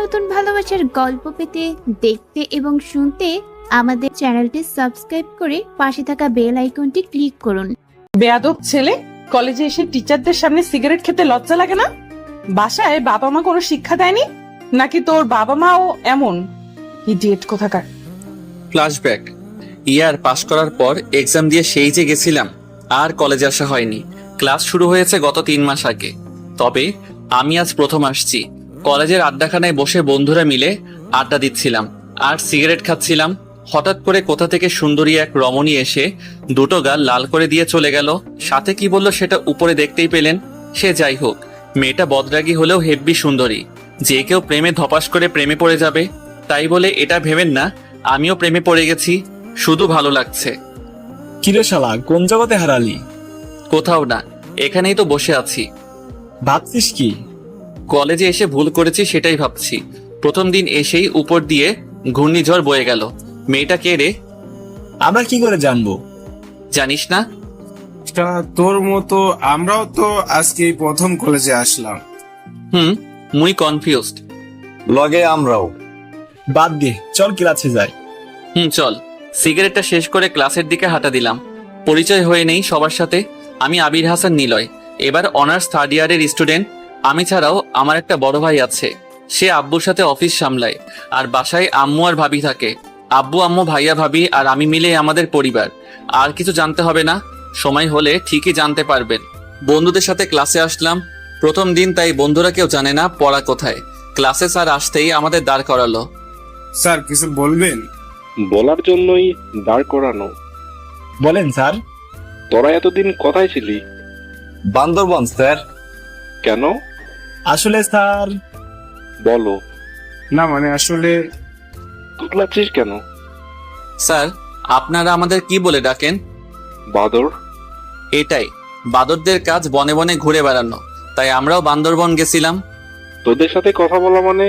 নতুন ভালোবাসার গল্প পেতে, দেখতে এবং শুনতে আমাদের চ্যানেলটি সাবস্ক্রাইব করে পাশে থাকা বেল আইকনটি ক্লিক করুন। বেয়াদব ছেলে, কলেজে এসে টিচারদের সামনে সিগারেট খেতে লজ্জা লাগে না? বাসায় বাবা মা কোনো শিক্ষা দেয়নি নাকি তোর বাবা মাও এমন? ইডিয়েট কোথাকার। ফ্ল্যাশব্যাক। ইয়ার পাশ করার পর এক্সাম দিয়ে সেই যে গেছিলাম, আর কলেজে আসা হয়নি। ক্লাস শুরু হয়েছে গত 3 মাস আগে। তবে আমি আজ প্রথম আসছি। কলেজের আড্ডাখানায় বসে বন্ধুরা মিলে আড্ডা দিচ্ছিলাম আর সিগারেট খাচ্ছিলাম। হঠাৎ করে কোথা থেকে সুন্দরী এক রমণী এসে দুটো গাল লাল করে দিয়ে চলে গেল। সাথে কি বলল সেটা উপরে দেখতেই পেলেন। সে যাই হোক, মেয়েটা বদরাগী হলেও হেব্বি সুন্দরী। যে কেউ প্রেমে ধপাস করে প্রেমে পড়ে যাবে, তাই বলে এটা ভেবেন না আমিও প্রেমে পড়ে গেছি। শুধু ভালো লাগছে। কিরে শালা, কোন জগতে হারালি? কোথাও না, এখানেই তো বসে আছি। ভাবছিস কি? কলেজে এসে ভুল করেছি সেটাই ভাবছি। প্রথম দিন এসেই উপর দিয়ে ঘূর্ণিঝড় বয়ে গেল। মেয়েটা কে রে? আমরা কি করে জানবো? জানিস না? তোর মতো আমরাও তো আজকে প্রথম কলেজে আসলাম। মুই কনফিউজড। লগে আমরাও। বাদ দে, চল ক্লাসে যাই। চল। সিগারেটটা শেষ করে ক্লাসের দিকে হাঁটা দিলাম। পরিচয় হয়ে নেই সবার সাথে। আমি আবির হাসান নিলয়, এবার অনার্স 3rd ইয়ারের স্টুডেন্ট। আমি ছাড়াও আমার একটা বড় ভাই আছে। সে আব্বুর সাথে অফিস সামলায় আর বাসায় আম্মু আর ভাবি থাকে। আব্বু আম্মু ভাইয়া ভাবি আর আমি মিলে আমাদের পরিবার। আর কিছু জানতে হবে না, সময় হলে ঠিকই জানতে পারবেন। বন্ধুদের সাথে ক্লাসে আসলাম প্রথম দিন, তাই বন্ধুরা কেউ জানে না পড়া কোথায়। ক্লাসে স্যার আসতেই আমাদের দাঁড় করালো। স্যার কিছু বলবেন? বলার জন্যই দাঁড় করানো। বলেন স্যার। তোরা এতদিন কোথায় ছিলি? বান্দরবন স্যার। কেন? আসলে স্যার। বলো। না মানে আসলে তুতলাচ্ছিস কেন? স্যার, আপনারা আমাদের কি বলে ডাকেন? বাদর। এটাই, বাদরদের কাজ বনে বনে ঘুরে বেড়ানো, তাই আমরাও বান্দরবন গেছিলাম। তোদের সাথে কথা বলা মানে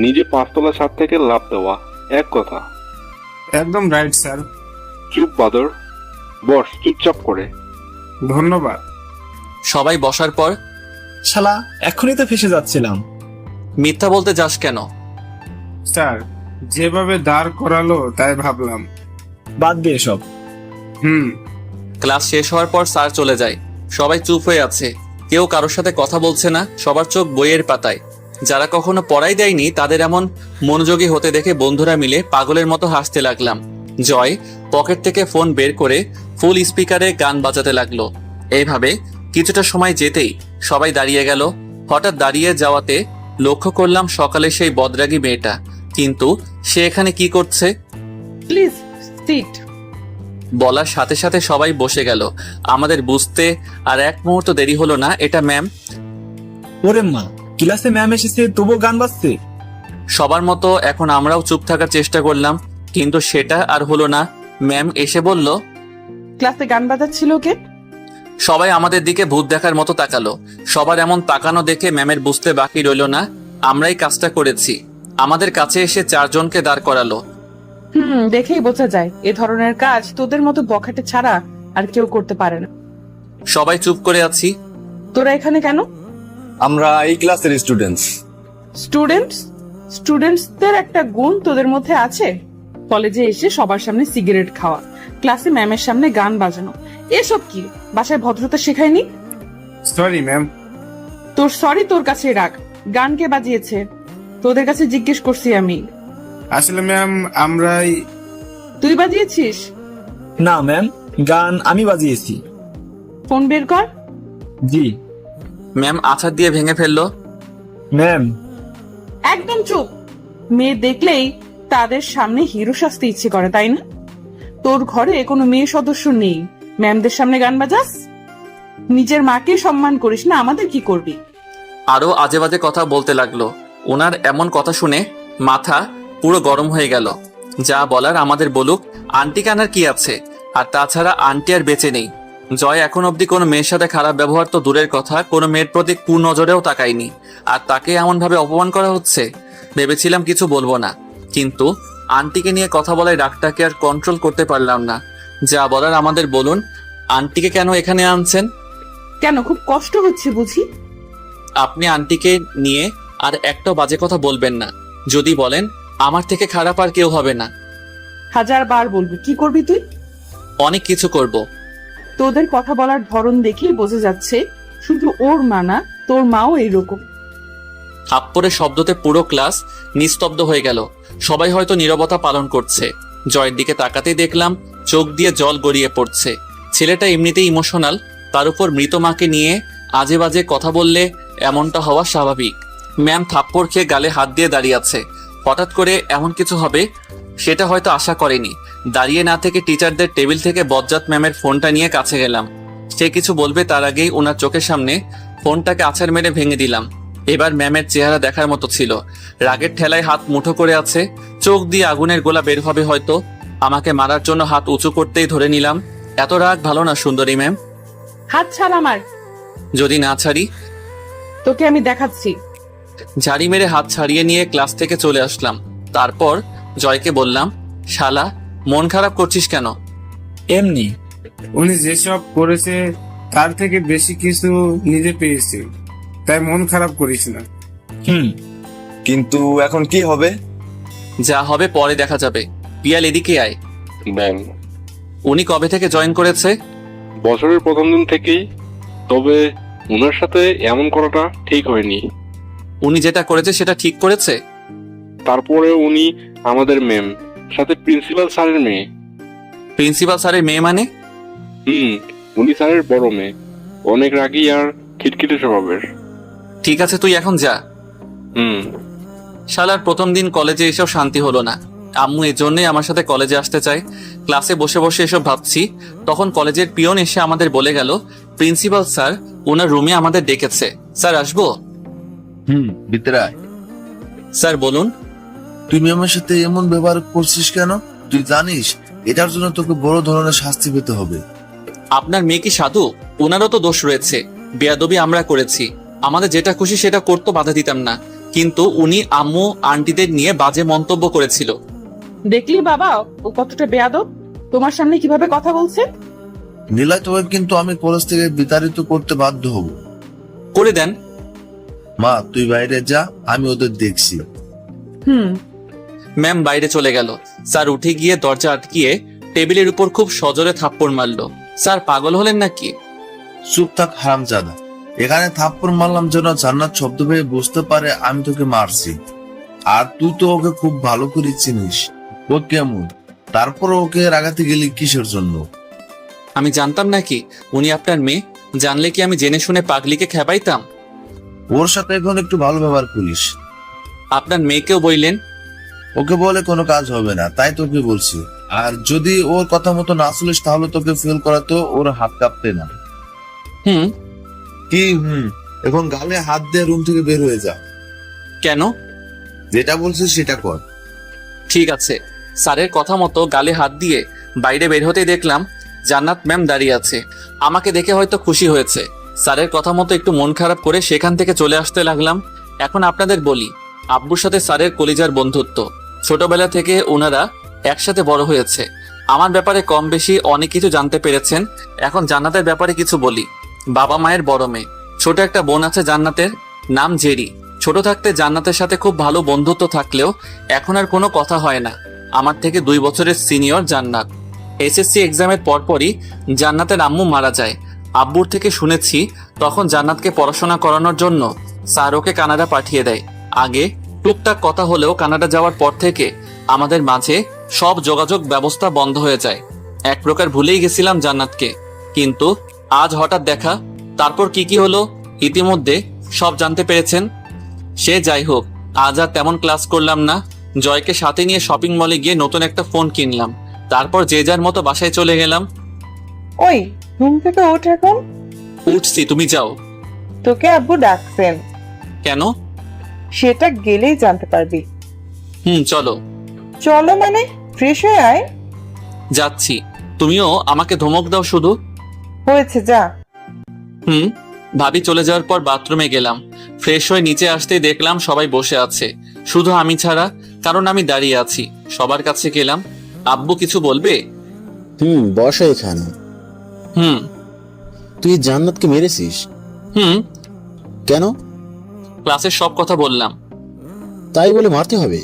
নিজে 5তলা ছাদ থেকে লাফ দেওয়া, এক কথা। একদম রাইট স্যার। চুপ বাদর, বস চুপচাপ করে। ধন্যবাদ। সবাই বসার পর, শালা এখনই তো ফেসে যাচ্ছিলাম। মিথ্যা বলতে যাস কেন? স্যার যেভাবে দাঁড় করালো তাই ভাবলাম। বাদ দে এসব। ক্লাস শেষ হওয়ার পর স্যার চলে যায়। সবাই চুপ হয়ে আছে, কেউ কারোর সাথে কথা বলছে না। সবার চোখ বইয়ের পাতায়। যারা কখনো পড়াই দেয়নি তাদের এমন মনোযোগী হতে দেখে বন্ধুরা মিলে পাগলের মতো হাসতে লাগলাম। জয় পকেট থেকে ফোন বের করে ফুল স্পিকারে গান বাজাতে লাগলো। এইভাবে কিছুটা সময় যেতেই সবাই দাঁড়িয়ে গেল। হঠাৎ দাঁড়িয়ে যাওয়াতে লক্ষ্য করলাম সকালে সেই বদরাগী মেয়েটা। কিন্তু সে এখানে কি করছে? Please sit. বলার সাথে সাথে সবাই বসে গেল। আমাদের বুঝতে আর এক মুহূর্ত দেরি হলো না, এটা ম্যাম। ওরে মা, ক্লাসে ম্যাম এসেছে তবুও গান বাজছে। সবার মতো এখন আমরাও চুপ থাকার চেষ্টা করলাম, কিন্তু সেটা আর হলো না। ম্যাম এসে বলল, ক্লাসে গান বাজাচ্ছিল কে? সবাই আমাদের দিকে ভূত দেখার মতো তাকালো। সবার এমন তাকানো দেখে ম্যামের বুঝতে বাকি রইল না আমরাই কাজটা করেছি। আমাদের কাছে এসে 4 জনকে দাঁড় করালো। দেখেই বোঝা যায় এ ধরনের কাজ তোদের মতো বখাটে ছাড়া আর কেউ করতে পারে না। সবাই চুপ করে আছি। তোরা এখানে কেন? আমরা এই ক্লাসের স্টুডেন্টস। স্টুডেন্টসদের একটা গুণ তোদের মধ্যে আছে। কলেজে এসে সবার সামনে সিগারেট খাওয়া, ক্লাসে ম্যামের সামনে গান বাজানো, এসব কি বাসায় ভদ্রতা শেখায়নি? Sorry ma'am. তোর সরি তোর কাছে রাখ। গান কে বাজিয়েছে তোদের কাছে জিজ্ঞেস করছি আমি। আসলে ম্যাম আমরাই। তুই বাজিয়েছিস? না ম্যাম, গান আমি বাজিয়েছি। ফোন বের কর। জি ম্যাম আছাড় দিয়ে ভেঙে ফেললো। ম্যাম। একদম চুপ। মেয়ে দেখলেই তাদের সামনে হিরো সাজতে ইচ্ছে করে, তাই না? তোর ঘরে কোনো মেয়ে সদস্য নেই, ম্যামদের সামনে গান বাজাস? নিজের মাকে সম্মান করিস না, আমাদের কি করবি? আরো আজে বাজে কথা বলতে লাগলো। ওনার এমন কথা শুনে মাথা পুরো গরম হয়ে গেল। যা বলার আমাদের বলুক, আন্টি কানার কি আছে? আর তাছাড়া আন্টি আর বেঁচে নেই। জয় এখন অব্দি কোনো মেয়ের সাথে খারাপ ব্যবহার তো দূরের কথা, কোনো মেয়ের প্রতি কুনজরেও তাকায়নি। আর তাকে এমন ভাবে অপমান করা হচ্ছে। ভেবেছিলাম কিছু বলবো না, কিন্তু আন্টিকে নিয়ে কথা বলায় রাগটাকে আর কন্ট্রোল করতে পারলাম না। যা বলার আমাদের বলুন। আন্টিকে কেন এখানে আনছেন? কেন, খুব কষ্ট হচ্ছে বুঝি? আপনি আন্টিকে নিয়ে আর একটা বাজে কথা বলবেন না। যদি বলেন আমার থেকে খারাপ আর কেউ হবে না। 1000 বার বলবি, কি করবি তুই? অনেক কিছু করব। তোদের কথা বলার ধরন দেখেই বোঝা যাচ্ছে শুধু ওর মা না, তোর মাও এইরকম। থাপ্পড়ের শব্দতে পুরো ক্লাস নিস্তব্ধ হয়ে গেল। সবাই হয়তো নীরবতা পালন করছে। জয়ের দিকে তাকাতেই দেখলাম চোখ দিয়ে জল গড়িয়ে পড়ছে। ছেলেটা এমনিতেই ইমোশনাল, তার উপর মৃত মাকে নিয়ে আজে বাজে কথা বললে এমনটা হওয়া স্বাভাবিক। ম্যাম থাপ্পড় খেয়ে গালে হাত দিয়ে দাঁড়িয়ে আছে। হঠাৎ করে এমন কিছু হবে সেটা হয়তো আশা করেনি। দাঁড়িয়ে না থেকে টিচারদের টেবিল থেকে বজ্জাত ম্যামের ফোনটা নিয়ে কাছে গেলাম। সে কিছু বলবে তার আগেই ওনার চোখের সামনে ফোনটাকে আছাড় মেরে ভেঙে দিলাম। এবার ম্যামের চেহারা দেখার মতো ছিল। রাগের ঠেলায় হাত মুঠো করে আছে, চোখ দিয়ে আগুনের গোলা বের হবে হয়তো। আমাকে মারার জন্য হাত উঁচু করতেই ধরে নিলাম। এত রাগ ভালো না সুন্দরী ম্যাম। হাত ছাড় আমার। যদি না ছাড়ি? তোকে আমি দেখাচ্ছি। ঝাড়ি মেরে হাত ছাড়িয়ে নিয়ে ক্লাস থেকে চলে আসলাম। তারপর জয়কে বললাম, শালা মন খারাপ করছিস কেন? এমনি। উনি যেসব করেছে তার থেকে বেশি কিছু নিজে পেয়েছে, তাই মন খারাপ করিস না। কিন্তু এখন কি হবে? যা হবে পরে দেখা যাবে। পিয়াল এদিকে আয়। ম্যাম, উনি কবে থেকে জয়েন করেছে? বছরের প্রথম দিন থেকেই। তবে ওনার সাথে এমন করাটা ঠিক হয়নি। উনি যেটা করেছে সেটা ঠিক করেছে? তারপরে উনি আমাদের ম্যাম, সাথে প্রিন্সিপাল স্যারের মেয়ে। প্রিন্সিপাল স্যারের মেয়ে মানে? উনি স্যারের বড় মেয়ে, অনেক রাগী আর খিটখিটে স্বভাবের। ঠিক আছে, তুই এখন যা। হুম। শালার প্রথম দিন কলেজে এসেও শান্তি হলো না। আম্মু এর জন্যই আমার সাথে কলেজে আসতে চায়। ক্লাসে বসে বসে এসব ভাবছি, তখন কলেজের পিয়ন এসে আমাদের বলে গেল প্রিন্সিপাল স্যার ওনার রুমে আমাদের ডেকেছে। স্যার আসবো? ভিতরে আয়। স্যার বলুন। তুই ম্যামের সাথে এমন ব্যবহার করছিস কেন? তুই জানিস এটার জন্য তোকে বড় ধরনের শাস্তি পেতে হবে। আপনার মেয়ে কি সাধু? ওনারও তো দোষ রয়েছে। বেয়াদবি আমরা করেছি, আমাদের যেটা খুশি সেটা করতে বাধা দিতাম না, কিন্তু উনি আম্মু আন্টিদের নিয়ে বাজে মন্তব্য করেছিল। দেখলি বাবা ও কতটা বেয়াদব, তোমার সামনে কিভাবে কথা বলছে। নীলা, তোকে কিন্তু আমি কলেজ থেকে বিতাড়িত করতে বাধ্য হব। করে দেন। মা তুই বাইরে যা, আমি ওদের দেখছি। ম্যাম বাইরে চলে গেল। স্যার উঠে গিয়ে দরজা আটকিয়ে টেবিলের উপর খুব সজোরে থাপ্পড় মারলো। স্যার পাগল হলেন নাকি? চুপ থাক হারামজাদা। এখানে থাপ্পড় মারলাম যেন জান্নাত শব্দ পেয়ে বুঝতে পারে আমি তোকে মারছি। আর তুই তো ওকে খুব ভালো করে চিনিস, ও কেমন। তারপর ওকে রাগাতে গেলি কিসের জন্য? আমি জানতাম নাকি উনি আপনার মেয়ে? জানলে কি আমি জেনে শুনে পাগলিকে খেপাইতাম? ওর সাথে এখন একটু ভালো ব্যবহার করিস। আপনার মেয়েকেও বললেন? ওকে বলে কোনো কাজ হবে না, তাই তোকে বলছি। আর যদি ওর কথা মতো না চলিস তাহলে তোকে ফেল করাতো ওর হাত কাঁপতে না। কি এখন গালে হাত দিয়ে রুম থেকে বের হয়ে যা। কেন? যেটা বলছিস সেটা কর। ঠিক আছে। স্যারের কথা মতো গালে হাত দিয়ে বাইরে বের হতে দেখলাম জান্নাত ম্যাম দাঁড়িয়ে আছে। আমাকে দেখে হয়তো খুশি হয়েছে। স্যারের কথা মতো একটু মন খারাপ করে সেখান থেকে চলে আসতে লাগলাম। এখন আপনাদের বলি, আব্বুর সাথে স্যারের কলিজার বন্ধুত্ব। ছোটবেলা থেকে ওনারা একসাথে বড় হয়েছে। আমার ব্যাপারে কম বেশি অনেক কিছু জানতে পেরেছেন। এখন জান্নাতের ব্যাপারে কিছু বলি। বাবা মায়ের বড় মেয়ে। ছোট একটা বোন আছে জান্নাতের, নাম জেরি। ছোট থাকতে জান্নাতের সাথে খুব ভালো বন্ধুত্ব থাকলেও এখন আর কোনো কথা হয় না। আমার থেকে 2 বছরের সিনিয়র জান্নাত। এসএসসি এক্সামের পরপরই জান্নাতের আম্মু মারা যায়। আব্বুর থেকে শুনেছি তখন জান্নাতকে পড়াশোনা করানোর জন্য স্যার ওকে কানাডা পাঠিয়ে দেয়। আগে টুকটাক কথা হলেও কানাডা যাওয়ার পর থেকে আমাদের মাঝে সব যোগাযোগ ব্যবস্থা বন্ধ হয়ে যায়। এক প্রকার ভুলেই গেছিলাম জান্নাতকে, কিন্তু আজ হঠাৎ দেখা। তারপর কি কি হলো ইতিমধ্যে সব জানতে পেরেছেন। সে যাই হোক, আজ আর তেমন ক্লাস করলাম না। জয়কে সাথে নিয়ে শপিং মলে গিয়ে নতুন একটা ফোন কিনলাম। তারপর যে যার মতো বাসায় চলে গেলাম। ওই ঘুম থেকে ওঠ এখন। উঠছি, তুমি যাও। তোকে আব্বু ডাকছেন। কেন? সেটা গেলেই জানতে পারবি। চলো। চলো মানে ফ্রেশ হয়ে আয়। যাচ্ছি। তুমিও আমাকে ধমক দাও শুধু। হয়েছে যা। ভাবি চলে যাওয়ার পর বাথরুমে গেলাম। ফ্রেশ হয়ে নিচে আসতেই দেখলাম সবাই বসে আছে, শুধু আমি ছাড়া, কারণ আমি দাঁড়িয়ে আছি। সবার কাছে গেলাম। আব্বু কিছু বলবে? বসো এখানে। তুই জান্নাতকে মেরেছিস? হুম। কেন? ক্লাসের সব কথা বললাম। তাই বলে মারতে হবে?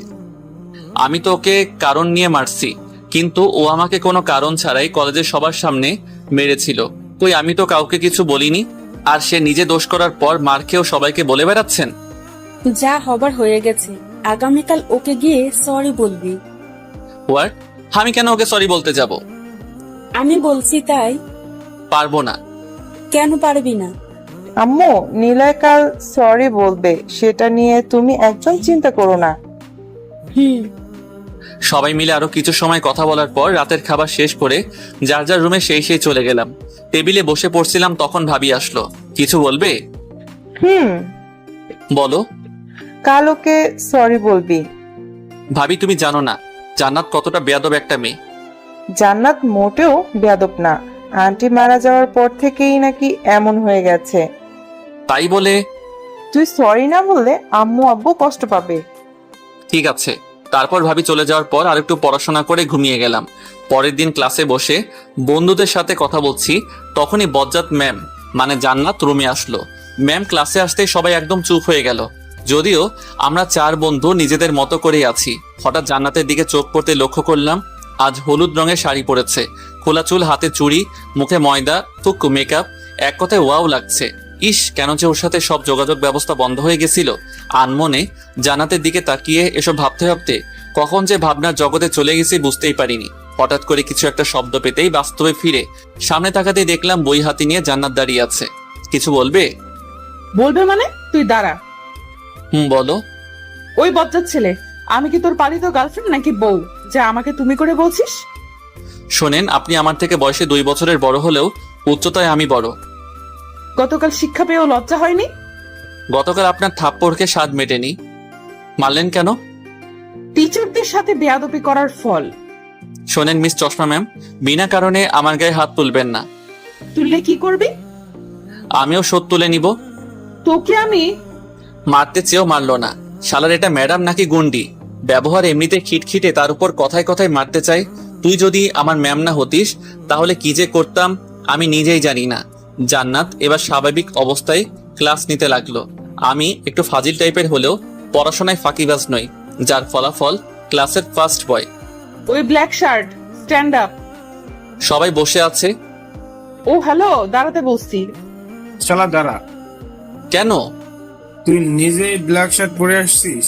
আমি তো ওকে কারণ নিয়ে মারছি, কিন্তু ও আমাকে কোনো কারণ ছাড়াই কলেজের সবার সামনে মেরেছিল। কই আমি তো কাউকে কিছু বলিনি, আর সে নিজে দোষ করার পর মার খেয়েও সবাইকে বলে বেড়াচ্ছেন। যা হবার হয়ে গেছে, আগামীকাল ওকে গিয়ে সরি বলবি। হোয়াট? আমি কেন ওকে সরি বলতে যাব? আমি বলছি তাই। পারবো না। কেন পারবি না? আম্মু, নিলয় কাল সরি বলবে, সেটা নিয়ে তুমি একদম চিন্তা করো না। সবাই মিলে আরো কিছু সময় কথা বলার পর রাতের খাবার শেষ করে যার যার রুমে সেই চলে গেলাম। টেবিলে বসে পড়ছিলাম, তখন ভাবি আসলো। কিছু বলবে? বলো। কাল ওকে সরি বলবি। ভাবি তুমি জানো না জান্নাত কতটা বেয়াদব একটা মেয়ে। জান্নাত মোটেও বেয়াদব না, আন্টি মারা যাওয়ার পর থেকেই নাকি এমন হয়ে গেছে। তাই বলে? তুই সরি না বললে আম্মু আব্বু কষ্ট পাবে। ঠিক আছে। তারপর ভাবি চলে যাওয়ার পর আরেকটু পড়াশোনা করে ঘুমিয়ে গেলাম। পরের দিন ক্লাসে বসে বন্ধুদের সাথে কথা বলছি, তখনই বজ্জাত ম্যাম মানে জান্নাত রুমে আসলো। ম্যাম ক্লাসে আসতেই সবাই একদম চুপ হয়ে গেল, যদিও আমরা 4 বন্ধু নিজেদের মতো করেই আছি। হঠাৎ জান্নাতের দিকে চোখ পড়তে লক্ষ্য করলাম আজ হলুদ রঙের শাড়ি পরেছে, খোলা চুল, হাতে চুড়ি, মুখে ময়দা, টুকু মেকআপ। এক কথায় ওয়াও লাগছে। ইস, কেন যে ওর সাথে সব যোগাযোগ ব্যবস্থা বন্ধ হয়ে গেছিল। আনমনে জান্নাতের দিকে তাকিয়ে এসব ভাবতে ভাবতে কখন যে ভাবনার জগতে চলে গেছি বুঝতেই পারিনি। হঠাৎ করে কিছু একটা শব্দ পেতেই বাস্তবে ফিরে সামনে তাকাতেই দেখলাম বই হাতে নিয়ে জান্নাত দাঁড়িয়ে আছে। কিছু বলবে? বলবে মানে? তুই দাঁড়া। বলো। ওই বজ্জাত ছেলে, আমি কি তোর পালিত গার্লফ্রেন্ড নাকি বউ যে আমাকে তুমি করে বলছিস? শোনেন, আপনি আমার থেকে বয়সে 2 বছরের বড় হলেও উচ্চতায় আমি বড়। গতকাল শিক্ষা পেয়েও লজ্জা হয়নি? গতকাল আপনার থাপ্পড়কে স্বাদ মেটেনি। মারলেন কেন? টিচারদের সাথে বেয়াদবি করার ফল। শোনেন মিস চশমা ম্যাম, বিনা কারণে আমার গায়ে হাত তুলবেন না। তুললে কি করবি? আমিও শোধ তুলে নিব। তোকে আমি মারতে চেয়েও মারলো না। শালার এটা ম্যাডাম নাকি গুন্ডি? ব্যবহার এমনিতে খিটখিটে, তার উপর কথায় কথায় মারতে চাই। তুই যদি আমার ম্যাম না হতিস তাহলে কি যে করতাম আমি নিজেই জানি না। জান্নাত এবার স্বাভাবিক অবস্থায় ক্লাস নিতে লাগলো। আমি একটু ফাজিল টাইপের হলেও পড়াশোনায় ফাঁকিবাজ নই, যার ফলাফল ক্লাসের ফার্স্ট বয়। ওই ব্ল্যাক শার্ট, স্ট্যান্ড আপ। সবাই বসে আছে। ও হ্যালো, দাঁড়াতে বলছি। শালা দাঁড়া। কেন? তুই নিজেই ব্ল্যাক শার্ট পরে আসছিস?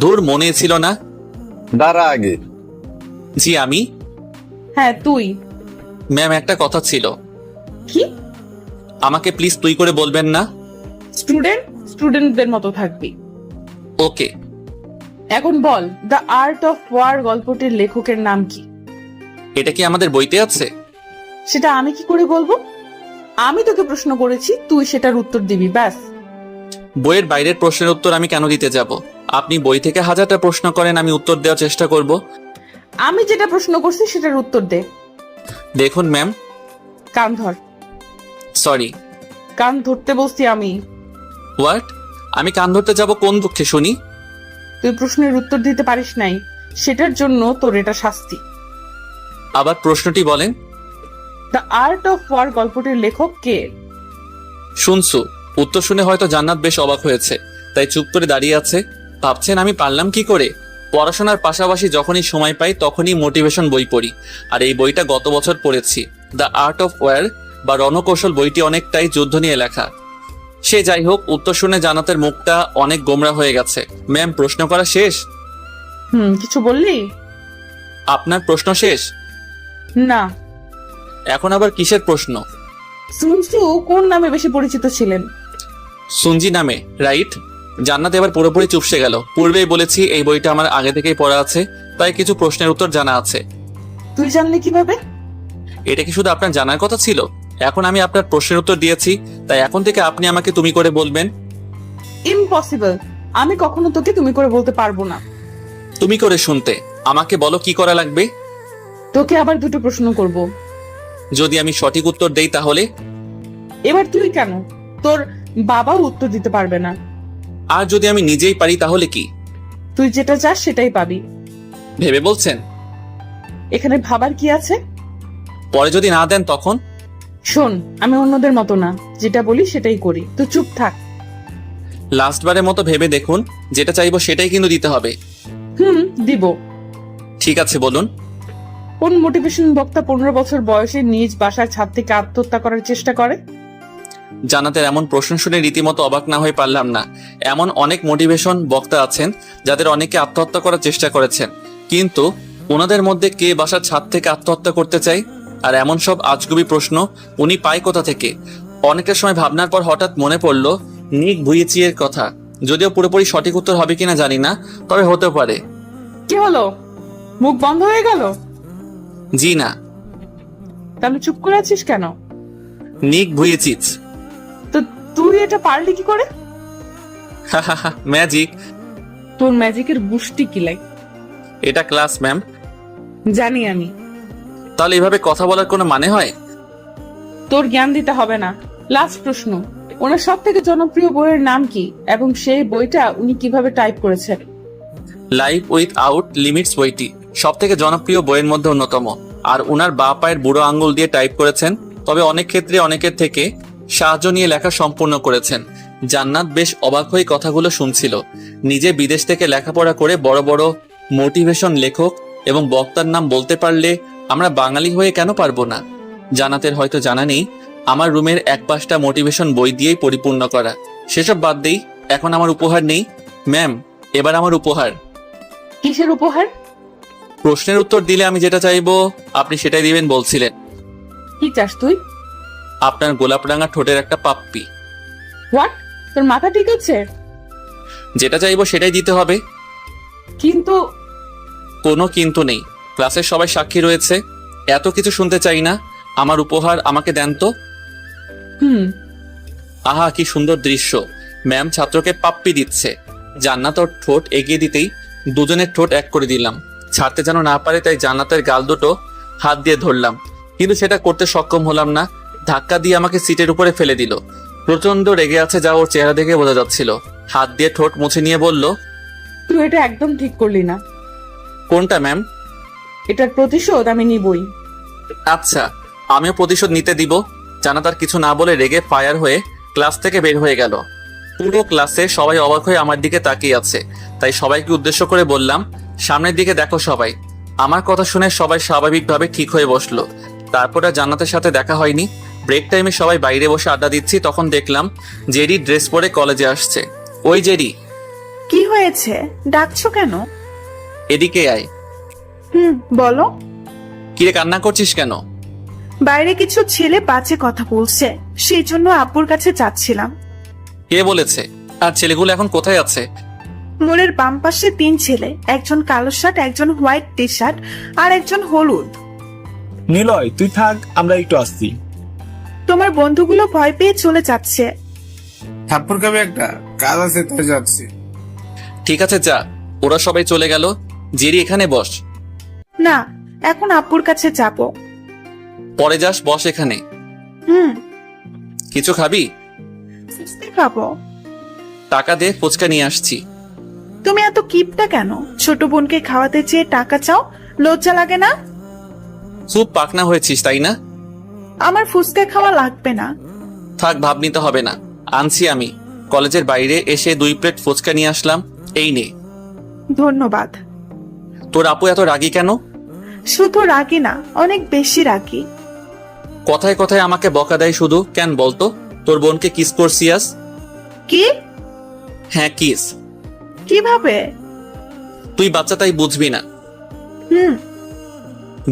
দূর, মনে ছিল না। দাঁড়া আগে। জি আমি। হ্যাঁ তুই। ম্যাম একটা কথা ছিল। কি? আমাকে প্লিজ তুই করে বলবেন না। স্টুডেন্টদের মতো থাকবি। ওকে। এখন বল, দ্য আর্ট অফ ওয়ার গল্পটির লেখকের নাম কি? এটা কি আমাদের বইতে আছে? সেটা আমি কি করে বলবো? আমি তোকে প্রশ্ন করেছি, তুই সেটার উত্তর দিবি, ব্যাস। বইয়ের বাইরের প্রশ্নের উত্তর আমি কেন দিতে যাব? আপনি বই থেকে 1000টা প্রশ্ন করেন, আমি উত্তর দেওয়ার চেষ্টা করব। আমি যেটা প্রশ্ন করছি সেটার উত্তর দে। দেখুন ম্যাম। কান ধর। সরি। কান ধরতে বলছি আমি। হোয়াট? আমি কান ধরতে যাব কোন দুঃখে শুনি? তুই প্রশ্নের উত্তর দিতে পারিস নাই, সেটার জন্য তোর এটা শাস্তি। আবার প্রশ্নটি বলেন। দ্য আর্ট অফ ওয়ার গল্পটির লেখক কে? শুনছু। উত্তর শুনে হয়তো জান্নাত বেশ অবাক হয়েছে, তাই চুপ করে দাঁড়িয়ে আছে। ভাবছেন আমি পারলাম কি করে? পড়াশোনার পাশাপাশি যখনই সময় পাই তখনই মোটিভেশন বই পড়ি, আর এই বইটা গত বছর পড়েছি। দ্য আর্ট অফ ওয়ার বা রণকৌশল বইটি অনেকটাই যুদ্ধ নিয়ে লেখা। সে যাই হোক, উত্তর শুনে জান্নাতের মুখটা অনেক গোমরা হয়ে গেছে। ম্যাম, প্রশ্ন করা শেষ? কিছু বললি? আপনার প্রশ্ন শেষ? না। এখন আবার কিসের প্রশ্ন? সুনসু কোন নামে বেশি পরিচিত ছিলেন? সুনজি নামে, রাইট? জান্নাত এবার পুরোপুরি চুপসে গেল। পূর্বেই বলেছি এই বইটা আমার আগে থেকেই পড়া আছে, তাই কিছু প্রশ্নের উত্তর জানা আছে। তুই জানলি কিভাবে? এটা কি শুধু আপনার জানার কথা ছিল? এখন আমি আপনার প্রশ্নের উত্তর দিয়েছি, তাই এখন থেকে আপনি আমাকে তুমি করে বলবেন। ইম্পসিবল, আমি কখনো তোকে তুমি করে বলতে পারবো না। তুমি করে শুনতে আমাকে বলো কি করা লাগবে। তোকে আবার দুটো প্রশ্ন করব। যদি আমি সঠিক উত্তর দেই তাহলে? এবার তুই কেন? তোর বাবাও উত্তর দিতে পারবে না। আর যদি আমি নিজেই পারি তাহলে কি? তুই যেটা চাস সেটাই পাবি। ভেবে বলছেন? এখানে ভাবার কি আছে? পরে যদি না দেন তখন? শোন, আমি অন্যদের মতো না, যেটা বলি সেটাই করি, তুই চুপ থাক। লাস্টবারের মতো ভেবে দেখুন, যেটা চাইবো সেটাই কিন্তু দিতে হবে। দিব। ঠিক আছে, বলুন। কোন মোটিভেশন বক্তা 15 বছর বয়সে নিজ বাসার ছাদ থেকে আত্মহত্যা করার চেষ্টা করে? জান্নাতের এমন প্রশ্ন শুনে রীতিমতো অবাক না হয়ে পারলাম না। এমন অনেক মোটিভেশন বক্তা আছেন যাদের অনেকে আত্মহত্যা করার চেষ্টা করেছেন, কিন্তু ওনাদের মধ্যে কে বাসার ছাদ থেকে আত্মহত্যা করতে চায়? আর এমন সব আজগুবি প্রশ্ন উনি পায় কোথা থেকে? অনেকটা সময় ভাবনার পর হঠাৎ মনে পড়ল নিক ভুইয়েচিয়ের কথা। যদিও পুরোপুরি সঠিক উত্তর হবে কিনা জানি না, তবে হতে পারে। কি হলো, মুখ বন্ধ হয়ে গেল? জি না। তাহলে চুপ করে আছিস কেন? নিক ভুইয়েচিচ। তো তুই এটা পারলি কি করে? ম্যাজিক। তোর ম্যাজিকের গুষ্টি কি লাই? এটা ক্লাস ম্যাম। জানি আমি। তাহলে এভাবে কথা বলার কোনো মানে হয়? তোর জ্ঞান দিতে হবে না। লাস্ট প্রশ্ন, ওনার সব থেকে জনপ্রিয় বইয়ের নাম কি এবং সেই বইটা উনি কিভাবে টাইপ করেছেন? লাইফ উইথ আউট লিমিটস বইটি সব থেকে জনপ্রিয় বইয়ের মধ্যে অন্যতম, আর উনার বা পায়ের বুড়ো আঙ্গুল দিয়ে টাইপ করেছেন। তবে অনেক ক্ষেত্রে অনেকের থেকে সাহায্য নিয়ে লেখা সম্পূর্ণ করেছেন। জান্নাত বেশ অবাক হয়ে কথাগুলো শুনছিল। নিজে বিদেশ থেকে লেখাপড়া করে বড় বড় মোটিভেশন লেখক এবং বক্তার নাম বলতে পারলে আমরা বাঙালি হয়ে কেন পারবো না? জান্নাতের হয়তো জানা নেই আমার রুমের এক পাশটা মোটিভেশন বই দিয়েই পরিপূর্ণ করা। সেসব বাদ দেই, এখন আমার উপহার নেই ম্যাম। এবার আমার উপহার। কিসের উপহার? প্রশ্নের উত্তর দিলে আমি যেটা চাইবো আপনি সেটাই দিবেন বলছিলেন। কি চাস তুই? আপনার গোলাপ রাঙা ঠোঁটের একটা পাপ্পি। হোয়াট? তোর মাথা ঠিক আছে? যেটা চাইবো সেটাই দিতে হবে। কিন্তু কোনো কিন্তু নেই, ক্লাসের সবাই সাক্ষী রয়েছে। এত কিছু শুনতে চাই না, আমার উপহার আমাকে দেন তো। আহা কি সুন্দর দৃশ্য! ম্যাম ছাত্রকে পাপ্পি দিচ্ছে। জান্নাত ওর ঠোঁট এগিয়ে দিতেই দুজনের ঠোঁট এক করে দিলাম। ছাড়তে যেন না পারে তাই জান্নাতের গাল দুটো হাত দিয়ে ধরলাম, কিন্তু সেটা করতে সক্ষম হলাম না। ধাক্কা দিয়ে আমাকে সিটের উপরে ফেলে দিল। প্রচন্ড রেগে আছে যা ওর চেহারা দেখে বোঝা যাচ্ছিল। হাত দিয়ে ঠোঁট মুছে নিয়ে বলল, তুই এটা একদম ঠিক করলি না। কোনটা ম্যাম? এটার প্রতিশোধ আমি নিবই। আচ্ছা, আমিও প্রতিশোধ নিতে দিব। জান্নাত আর কিছু না বলে রেগে ফায়ার হয়ে ক্লাস থেকে বের হয়ে গেল। পুরো ক্লাসে সবাই অবাক হয়ে আমার দিকে তাকিয়ে আছে, তাই সবাইকে উদ্দেশ্য করে বললাম, সামনের দিকে দেখো সবাই। আমার কথা শুনে সবাই স্বাভাবিকভাবে ঠিক হয়ে বসলো। তারপর আর জান্নাতের সাথে দেখা হয়নি। ব্রেক টাইমে সবাই বাইরে বসে আড্ডা দিচ্ছি, তখন দেখলাম জেরি ড্রেস পরে কলেজে আসছে। ওই জেরি, কি হয়েছে, ডাকছো কেন? এদিকে আয়। বলো। কিরে কান্না করছিস কেন? বাইরে কিছু ছেলে বাজে কথা বলছে, সেই জন্য আব্বুর কাছে যাচ্ছিলাম। কে বলেছে? আর ছেলেগুলো এখন কোথায় আছে? মোড়ের বাম পাশে 3 ছেলে, একজন কালো শার্ট, একজন হোয়াইট টি শার্ট আর একজন হলুদ। নিলয় তুই থাক, আমরা একটু আসছি। তোমার বন্ধুগুলো ভয় পেয়ে চলে যাচ্ছে। থাপ্পড় খাবে একটা, কাজ আছে তাই যাচ্ছি। ঠিক আছে যা। ওরা সবাই চলে গেল। জেরি এখানে বস। না, এখন আব্বুর কাছে যাব। পরে যাস, বস এখানে। কিছু খাবি? খাবো। টাকা দে, ফুচকা নিয়ে আসছি। তুমি এত কিপটা কেন? ছোট বোনকে খাওয়াতে চেয়ে টাকা চাও, লজ্জা লাগে না? খুব পাকনা হয়েছিস তাই না? আমার ফুচকা খাওয়া লাগবে না। থাক, ভাব নিতে হবে না, আনছি আমি। কলেজের বাইরে এসে 2 প্লেট ফুচকা নিয়ে আসলাম, এই নে। ধন্যবাদ। তোর আপু এত রাগী কেন? শুধু রাগি না, অনেক বেশি রাগি। কথায় কথায় আমাকে বকা দেয় শুধু। কেন বলতো? তোর বোনকে কিস করছিস? কি? হ্যাঁ কিস। কিভাবে? তুই বাচ্চা তাই বুঝবি না।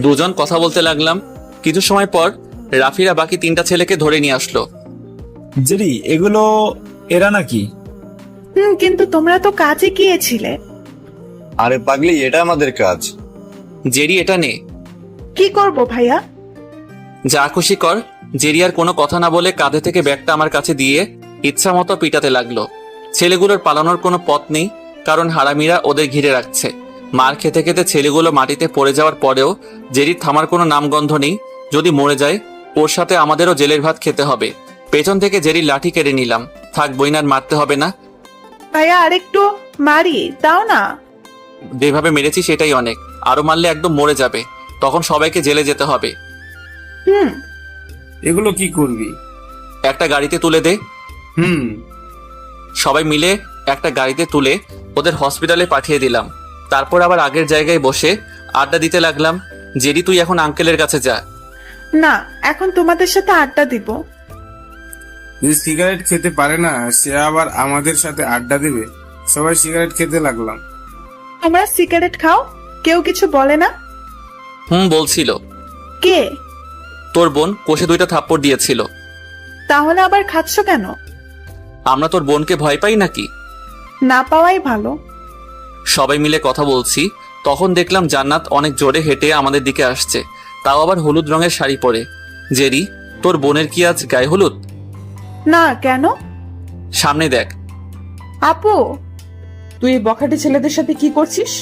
দুজন কথা বলতে লাগলাম। কিছু সময় পর রাফিরা বাকি 3টা ছেলেকে ধরে নিয়ে আসলো। জেরি এগুলো এরা নাকি? কিন্তু তোমরা তো কাজে গিয়েছিলে। আরে পাগলি, এটা আমাদের কাজ। জেরি এটা নে। কি করব ভাইয়া? যা খুশি কর। জেরি আর কোনো কথা না বলে কাঁধে থেকে ব্যাগটা আমার কাছে দিয়ে ইচ্ছা মতো পিটাতে লাগলো। ছেলেগুলোর পালানোর কোনো পথ নেই, কারণ হারামিরা ওদের ঘিরে রাখছে। মার খেতে খেতে ছেলেগুলো মাটিতে পড়ে যাওয়ার পরেও জেরির থামার কোনো নামগন্ধ নেই। যদি মরে যায় ওর সাথে আমাদেরও জেলের ভাত খেতে হবে। পেছন থেকে জেরির লাঠি কেড়ে নিলাম। থাক বইনার মারতে হবে না। ভাইয়া আরেকটু মারি দাও না। যেভাবে মেরেছি সেটাই অনেক, আরো মারলে একদম মরে যাবে। তখন সবাইকে জেলে যেতে হবে। এগুলো কি করবি? একটা গাড়িতে তুলে দে। সবাই মিলে একটা গাড়িতে তুলে ওদের হসপিটালে পাঠিয়ে দিলাম। তারপর আবার আগের জায়গায় বসে আড্ডা দিতে লাগলাম। জেরি, তুই এখন আঙ্কেলের কাছে যা। না, এখন তোমাদের সাথে আড্ডা দিব। যে সিগারেট খেতে পারে না সে আবার আমাদের সাথে আড্ডা দিবে। সবাই সিগারেট খেতে লাগলাম। তোমরা সিগারেট খাও, কেউ কিছু বলে না? বলছিল। কে? তোর বোন কোষে 2টা থাপ্পড় দিয়েছিল। তাহলে আবার খাচ্ছ কেন? আমরা তোর বোনকে ভয় পাই নাকি? না পাওয়াই ভালো। সবাই মিলে কথা বলছি, তখন দেখলাম জান্নাত অনেক জোরে হেঁটে আমাদের দিকে আসছে, তাও আবার হলুদ রঙের শাড়ি পরে। জেরি, তোর বোনের কি আজ গায়ে হলুদ? না, কেন? সামনে দেখ। আপু, তুই এই বখাটে ছেলেদের সাথে কি করছিস?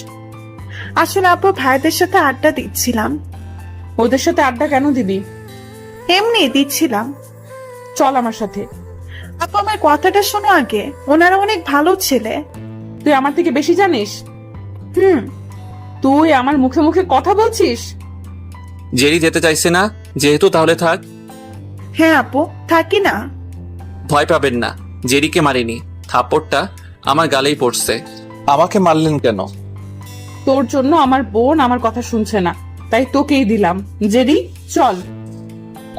আসলে আপু ভাইদের সাথে আড্ডা দিচ্ছিলাম। ওদের সাথে আড্ডা কেন দিবি? এমনি দিচ্ছিলাম। চল আমার সাথে। আপু, আমার কথাটা শোনো আগে, ওনারা অনেক ভালো ছেলে। তুই আমার থেকে বেশি জানিস? হুম। তুই আমার মুখে মুখে কথা বলছিস? জেরি যেতে চাইছে না যেহেতু, তাহলে থাক। হ্যাঁ আপু, থাকি না। ভয় পাবেন না, জেরিকে মারিনি, থাপ্পড়টা আমার গালেই পড়ছে। আমাকে মারলেন কেন? তোর জন্য আমার বোন আমার কথা শুনছে না, তাই তোকেই দিলাম। জেরি, চল।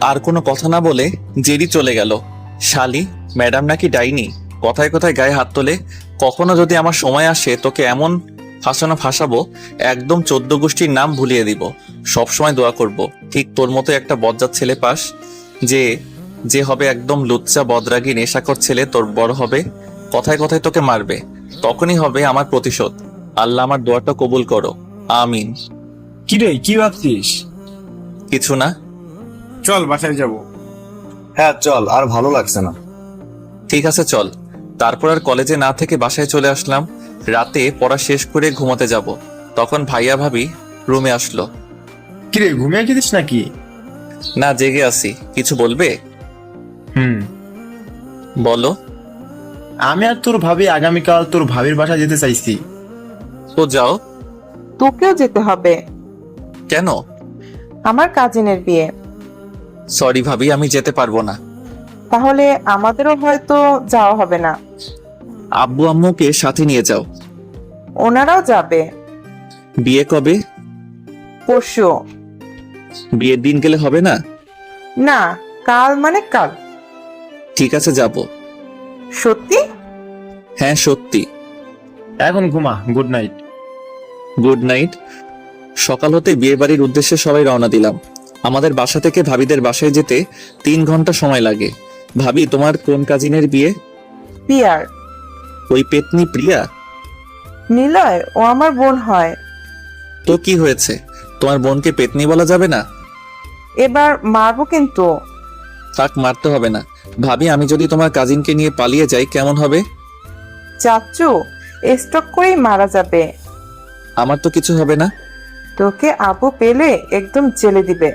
আর কোনো কথা না বলে জেরি চলে গেল। শালি, ম্যাডাম নাকি ডাইনি, কথায় কথায় গায়ে হাত তোলে। কখনো যদি আমার সময় আসে তোকে এমন ফাঁসানো ফাঁসাবো, একদম 14 গোষ্ঠীর নাম ভুলিয়ে দিব। সবসময় দোয়া করব ঠিক তোর মতো একটা বজ্জাত ছেলে পাস, যে হবে একদম লুচ্চা বদরাগী নেশাখোর ছেলে। তোর বড় হবে, কথায় কথায় তোকে মারবে, তখনই হবে আমার প্রতিশোধ। আল্লাহ আমার দোয়াটা কবুল করো, আমিন। কি রে, কি ভাবছিস? কিছু না। চল বাসায় যাব। হ্যাঁ চল, আর ভালো লাগছে না। ঠিক আছে চল। তারপর আর কলেজে না থেকে বাসায় চলে আসলাম। রাতে পড়া শেষ করে ঘুমাতে যাব, তখন ভাইয়া ভাবি রুমে আসলো। কি রে, ঘুমিয়ে গেছিস নাকি? না, জেগে আছি। কিছু বলবে? বলো। আমি আর তোর ভাবি আগামীকাল তোর ভাবির বাসায় যেতে চাইছি। তো যাও। তোকেও যেতে হবে। কেন? আমার কাজিনের বিয়ে। সরি ভাবি, আমি যেতে পারবো না। তাহলে আমাদেরও হয়তো যাওয়া হবে না। আব্বু আম্মুকে সাথে নিয়ে যাও। ওনারাও যাবে। বিয়ে কবে? পরশু। বিয়ের দিন গেলে হবে না? না, কাল মানে কাল। ঠিক আছে, যাব। সত্যি? হ্যাঁ সত্যি। এখন ঘুমা, গুড নাইট। Good night. সকাল হতে বিয়ে বাড়ির উদ্দেশ্যে সবাই রওনা দিলাম। আমাদের বাসা থেকে ভাবিদের বাসায় যেতে 3 ঘন্টা সময় লাগে। ভাবি, তোমার কোন কাজিনের বিয়ে? পিয়ার। ওই পেতনি প্রিয়া? নিলয়, ও আমার বোন হয়। তো কি হয়েছে, তোমার বোনকে পেতনি বলা যাবে না? এবার মারবো কিন্তু। থাক, মারতে হবে না। ভাবি, আমি যদি তোমার কাজিনকে নিয়ে পালিয়ে যাই কেমন হবে? চাচু, স্টক করেই মারা যাবে। আমার তো কিছু হবে না। তোকে আব্বু পেলে একদম জেলে দিবে।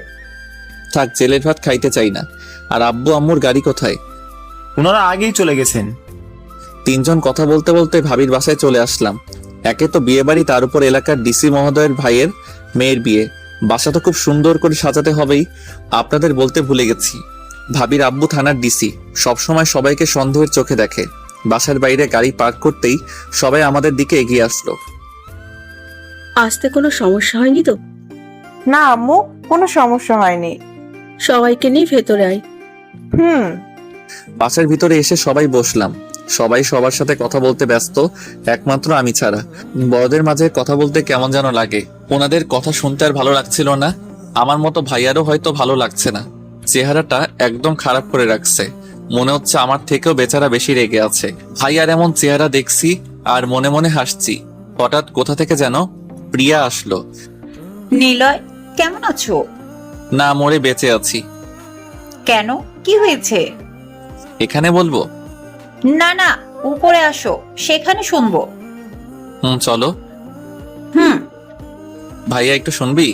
থাক, জেলের ভাত খাইতে চাই না। আর আব্বু আম্মুর গাড়ি কোথায়? ওনারা আগেই চলে গেছেন। 3 জন কথা বলতে বলতে ভাবির বাসায় চলে আসলাম। একে তো বিয়ে বাড়ি, তার উপর এলাকার ডিসি মহোদয়ের ভাইয়ের মেয়ের বিয়ে। বাসাটা খুব সুন্দর করে সাজাতে হবেই। আপনাদের বলতে ভুলে গেছি, ভাবির আব্বু থানার ডিসি, সবসময় সবাইকে সন্দেহের চোখে দেখে। বাসার বাইরে গাড়ি পার্ক করতেই সবাই আমাদের দিকে এগিয়ে আসলো। আসতে কোনো সমস্যা হয়নি তো? না আম্মু, কোনো সমস্যা হয়নি। সবাইকে নিয়ে ভেতরে আয়। বাসার ভিতরে এসে সবাই বসলাম। সবাই সবার সাথে কথা বলতে ব্যস্ত, একমাত্র আমি ছাড়া। বড়দের মাঝে কথা বলতে কেমন যেন লাগে। ওনাদের কথা শুনতে আর ভালো লাগছিল না। আমার মতো ভাইয়ারও হয়তো ভালো লাগছে না। চেহারাটা একদম খারাপ করে রাখছে, মনে হচ্ছে আমার থেকেও বেচারা বেশি রেগে আছে। ভাইয়ার এমন চেহারা দেখছি আর মনে মনে হাসছি। হঠাৎ কোথা থেকে যেন প্রিয়া আসলো। নিলয়, কেমন আছো? না, মরে বেঁচে আছি। কেন, কি হয়েছে? এখানে বলবো? না না, উপরে আসো, সেখানে শুনবো। চলো। ভাইয়া, একটু শুনবি?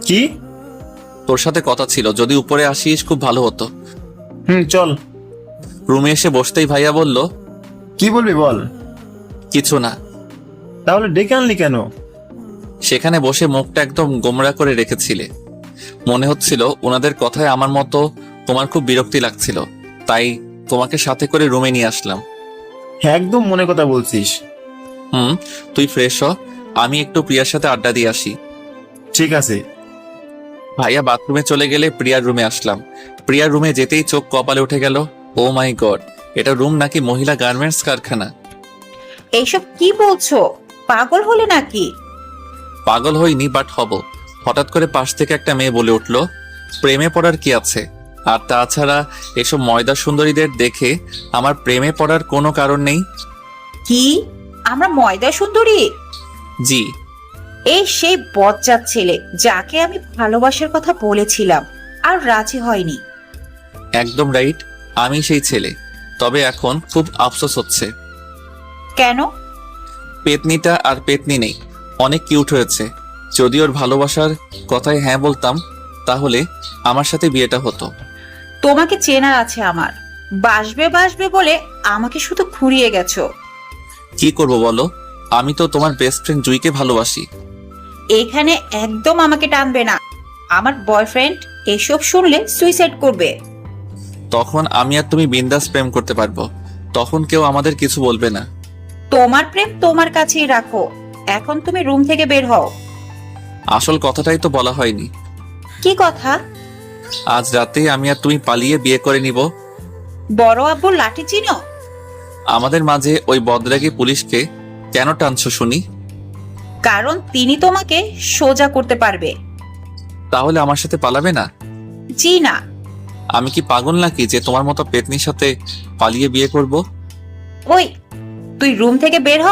কি? তোর সাথে কথা ছিল, যদি উপরে আসিস খুব ভালো হতো। চল। রুমে এসে বসতেই ভাইয়া বলল, কি বলবি বল। কিছু না। তাহলে ডেকে আনলি কেন? সেখানে বসে মুখটা একদম গোমড়া করে রেখেছিলে। মনে হচ্ছিল ওনাদের কথায় আমার মতো তোমার খুব বিরক্তি লাগছিল, তাই তোমাকে সাথে করে রুমে নিয়ে আসলাম। একদম মনে কথা বলছিস। তুই ফ্রেশ হ, আমি একটু প্রিয়ার সাথে আড্ডা দিয়ে আসি। ঠিক আছে। ভাইয়া বাথরুমে চলে গেলে প্রিয়ার রুমে আসলাম। প্রিয়ার রুমে যেতেই চোখ কপালে উঠে গেল। ও মাই গড, এটা রুম নাকি মহিলা গার্মেন্টস কারখানা? এইসব কি বলছো? পাগল হলে নাকি? পাগল হইনি, বাট হব। হঠাৎ করে পাশ থেকে একটা মেয়ে বলে উঠল, প্রেমে পড়ার কি আছে? আর তাছাড়া এসব ময়দা সুন্দরীদের দেখে আমার প্রেমে পড়ার কোনো কারণ নেই। কি? আমরা ময়দা সুন্দরী? জি। এই সেই বজ্জাত ছেলে যাকে আমি ভালোবাসার কথা বলেছিলাম আর রাজি হয়নি। একদম রাইট, আমি সেই ছেলে। তবে এখন খুব আফসোস হচ্ছে। কেন? পেতনিটা আর পেতনি নেই, অনেক কিউট হয়েছে। যদি ওর ভালোবাসার কথায় হ্যাঁ বলতাম তাহলে আমার সাথে বিয়েটা হতো। তোমাকে চেনা আছে আমার। বাসবে বাসবে বলে আমাকে শুধু ঘুরিয়ে গেছো। কি করব বলো, আমি তো তোমার বেস্ট ফ্রেন্ড জুইকে ভালোবাসি। এখানে একদম আমাকে টানবে না। আমার বয়ফ্রেন্ড এসব শুনলে সুইসাইড করবে। তখন আমি আর তুমি বিন্দাস প্রেম করতে পারবো, তখন কেউ আমাদের কিছু বলবে না। তোমার প্রেম তোমার কাছেই রাখো। এখন তুমি রুম থেকে বের হও। আসল কথাটাই তো বলা হয়নি। কি কথা? আজ রাতেই আমি আর তুমি পালিয়ে বিয়ে করে নিব। বড় আব্বুর লাঠি চিনো? আমাদের মাঝে ওই বদরাগী পুলিশকে কেন টানছো শুনি? কারণ তিনি তোমাকে সোজা করতে পারবে। তাহলে আমার সাথে পালাবে না? জি না। আমি কি পাগল নাকি যে তোমার মতো পেতনির সাথে পালিয়ে বিয়ে করব? ওই, তুই রুম থেকে বের হ।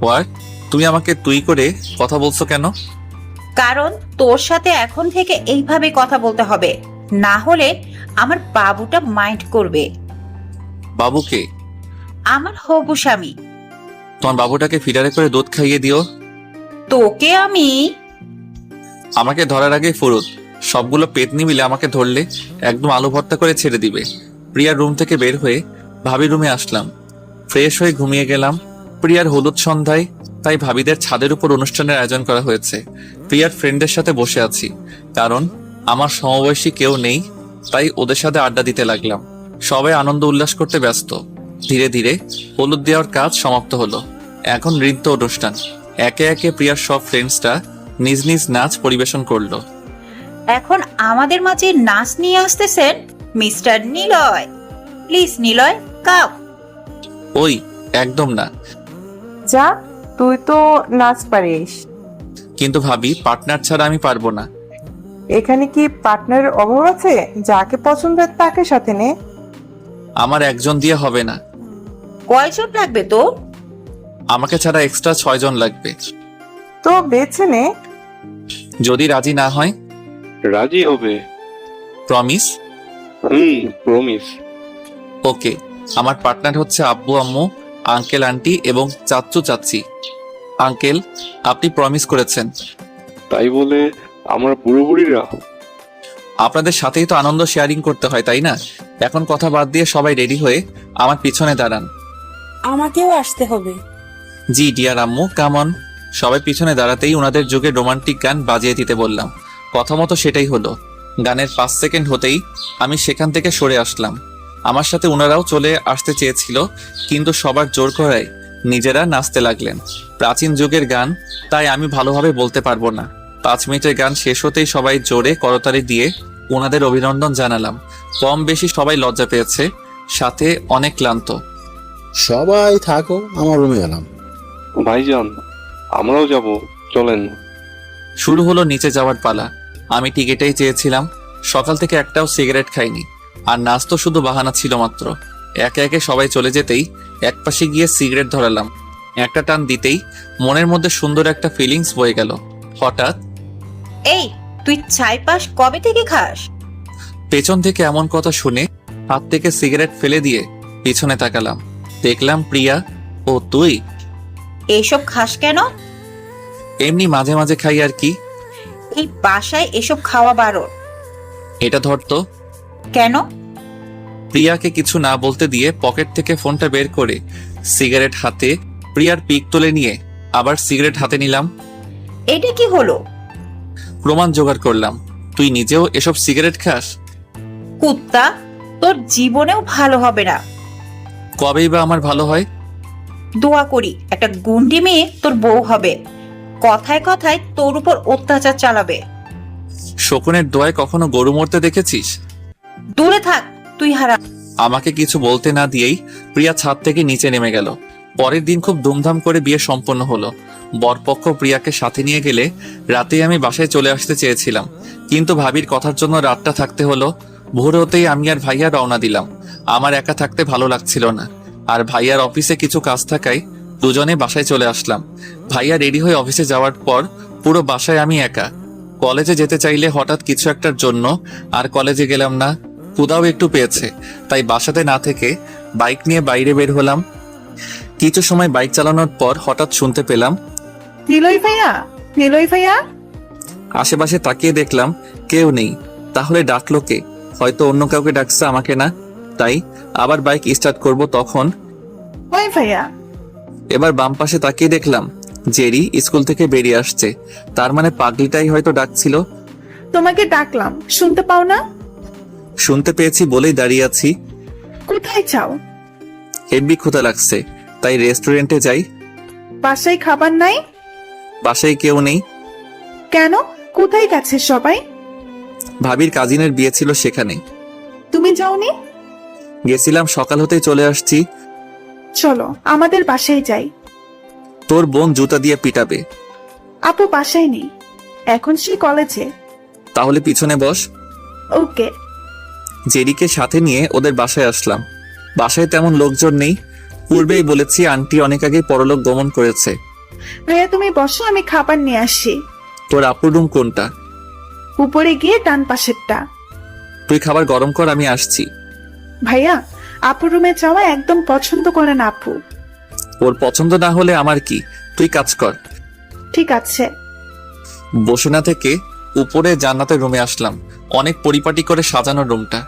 হোয়াট? তুমি আমাকে তুই করে কথা বলছো কেন? কারণ তোর সাথে এখন থেকে এইভাবে কথা বলতে হবে, না হলে আমার বাবুটা মাইন্ড করবে। বাবুকে? আমার হবু স্বামী। তোমার বাবুটাকে ফিডারে করে দুধ খাইয়ে দিও। তোকে আমি আমাকে ধরার আগে ফুরুত সবগুলো পেতনি মিলে আমাকে ধরলে একদম আলু ভর্তা করে ছেড়ে দিবে। প্রিয়ার রুম থেকে বের হয়ে ভাবির রুমে আসলাম। ফ্রেশ হয়ে ঘুমিয়ে গেলাম। প্রিয়ার হলুদ সন্ধ্যায়, তাই ভাবিদের ছাদের উপর অনুষ্ঠানের আয়োজন করা হয়েছে। প্রিয়ার ফ্রেন্ডের সাথে বসে আছি, কারণ আমার সমবয়সী কেউ নেই, তাই ওদের সাথে আড্ডা দিতে লাগলাম। সবাই আনন্দ উল্লাস করতে ব্যস্ত। ধীরে ধীরে হলুদ দেওয়ার কাজ সমাপ্ত হলো। এখন নৃত্য অনুষ্ঠান। একে একে প্রিয়ার সব ফ্রেন্ডসরা নিজ নিজ নাচ পরিবেশন করলো। এখন আমাদের মাঝে নাচ নিয়ে আসতেছেন মিস্টার নিলয়। প্লিজ নিলয়, কাম। ওই, একদম না। যা, তুই তো নাচ পারিস। কিন্তু ভাবি, পার্টনার ছাড়া আমি পারবো না। এখানে কি পার্টনারের অভাব আছে? যাকে পছন্দ হয় তাকে সাথে নে। আমার একজন দিয়ে হবে না। কয়জন লাগবে তো? আমাকে ছাড়া এক্সট্রা 6 জন লাগবে। তো বেছে নে। যদি রাজি না হয়? রাজি হবে। প্রমিস? প্রমিস। ওকে। আমার পার্টনার হচ্ছে আব্বু আম্মু, আঙ্কেল আন্টি এবং চাচ্চু চাচ্চি। আঙ্কেল, আপনি প্রমিস করেছেন। তাই বলে আমরা পুরোপুরিরা? আপনাদের সাথেই তো আনন্দ শেয়ারিং করতে হয়, তাই না? এখন কথা বাদ দিয়ে সবাই রেডি হয়ে আমার পিছনে দাঁড়ান। আমাকেও আসতে হবে। জি ডিয়ার আম্মু, কাম অন। সবাই পিছনে দাঁড়াতেই ওনাদের যুগে রোমান্টিক গান বাজিয়ে দিতে বললাম। কথা মতো সেটাই হলো। গানের 5 সেকেন্ড হতেই আমি সেখান থেকে সরে আসলাম। আমার সাথে ওনারাও চলে আসতে চেয়েছিল, কিন্তু সবার জোর করায় নিজেরা নাচতে লাগলেন। প্রাচীন যুগের গান, তাই আমি ভালোভাবে বলতে পারবো না। 5 মিনিটের গান শেষ হতেই সবাই জোরে করতালি দিয়ে ওনাদের অভিনন্দন জানালাম। কম বেশি সবাই লজ্জা পেয়েছে, সাথে অনেক ক্লান্ত। সবাই থাকো, আমার রুমে এলাম। ভাইজান, আমরাও যাব, চলেন। শুরু হলো নিচে যাওয়ার পালা। আমি টিকেটাই চেয়েছিলাম। সকাল থেকে একটাও সিগারেট খাইনি, আর নাচ তো শুধু বাহানা ছিল মাত্র। একে একে সবাই চলে যেতেই একপাশে গিয়ে সিগারেট ধরালাম। একটা টান দিতেই মনের মধ্যে সুন্দর একটা ফিলিংস বয়ে গেল। হঠাৎ, এই, তুই ছাই পাস কবে থেকে খাস? পেছন থেকে এমন কথা শুনে হাত থেকে সিগারেট ফেলে দিয়ে পিছনে তাকালাম। দেখলাম প্রিয়া। ও তুই? এইসব খাস কেন? এমনি মাঝে মাঝে খাই আর কি। এই বাসায় এসব খাওয়া বারণ। এটা ধরতো। কেন? প্রিয়াকে কিছু না বলতে দিয়ে পকেট থেকে ফোনটা বের করে সিগারেট হাতে প্রিয়ার পিক তুলে নিয়ে আবার সিগারেট হাতে নিলাম। এটা কি হলো? প্রমাণ জোগাড় করলাম। তুই নিজেও এসব সিগারেট খাস? কুত্তা, তোর জীবনেও ভালো হবে না। কবেই বা আমার ভালো হয়? দোয়া করি একটা গুন্ডি মেয়ে তোর বউ হবে, কথায় কথায় তোর উপর অত্যাচার চালাবে। শকুনের দোয়ায় কখনো গরু মরতে দেখেছিস? দূরে থাক তুই হারাম। আমাকে কিছু বলতে না দিয়েই প্রিয়া ছাদ থেকে নিচে নেমে গেল। পরের দিন খুব ধুমধাম করে বিয়ে সম্পন্ন হলো। বরপক্ষ প্রিয়াকে সাথে নিয়ে গেলে রাতেই আমি বাসায় চলে আসতে চেয়েছিলাম, কিন্তু ভাবির কথার জন্য রাতটা থাকতে হলো। ভোর হতেই আমি আর ভাইয়া রওনা দিলাম। আমার একা থাকতে ভালো লাগছিল না, আর ভাইয়ার অফিসে কিছু কাজ থাকায় দুজনে বাসায় চলে আসলাম। ভাইয়া রেডি হয়ে অফিসে যাওয়ার পর পুরো বাসায় আমি একা। কলেজে যেতে চাইলে হঠাৎ কিছু একটার জন্য আর কলেজে গেলাম না। ক্ষুধাও একটু পেয়েছে, তাই বাসাতে না থেকে বাইক নিয়ে বাইরে বের হলাম। কিছু সময় বাইক চালানোর পর হঠাৎ শুনতে পেলাম, নিলয় ভাইয়া, নিলয় ভাইয়া। আশেপাশে তাকিয়ে দেখলাম কেউ নেই। তাহলে ডাকলো কে? হয়তো অন্য কাউকে ডাকছে, আমাকে না। তাই আবার বাইক স্টার্ট করব, তখন ওই ভাইয়া। এবার বাম পাশে তাকিয়ে দেখলাম জেরি স্কুল থেকে বেরিয়ে আসছে। তার মানে পাগলিটাই হয়তো ডাকছিল। তোমাকে ডাকলাম, শুনতে পাও না? শুনতে পেয়েছি বলেই দাঁড়িয়ে আছি। কোথায় যাও? হেব্বি ক্ষুধা লাগছে, তাই রেস্টুরেন্টে যাই। বাসায় খাবার নাই? বাসায় কেউ নেই। কেন? কোথায় গেছে সবাই? ভাবির কাজিনের বিয়ে ছিল, সেখানে তুমি যাওনি? গেছিলাম, সকাল হতেই চলে আসছি। চলো আমাদের বাসায় যাই। তোর বোন জুতা দিয়ে পিটাবে। আপু বাসায় নেই, এখন সে কলেজে। তাহলে পিছনে বস। ওকে। জেরিকে সাথে নিয়ে ওদের বাসায় আসলাম। বাসায় তেমন লোকজন নেই। পূর্বেই বলেছি আন্টি অনেক আগেই পরলোক গমন করেছে। ভাইয়া তুমি বসো, আমি খাবার নিয়ে আসি। তোর আপুর রুম কোনটা? উপরে গিয়ে ডান পাশেরটা। তুই খাবার গরম কর, আমি আসছি। ভাইয়া আপুর রুমে যাওয়া একদম পছন্দ করে না আপু। ওর পছন্দ না হলে আমার কি, তুই কাজ কর। ঠিক আছে। বসে না থেকে উপরে জান্নাতের রুমে আসলাম। অনেক পরিপাটি করে সাজানো রুমটা।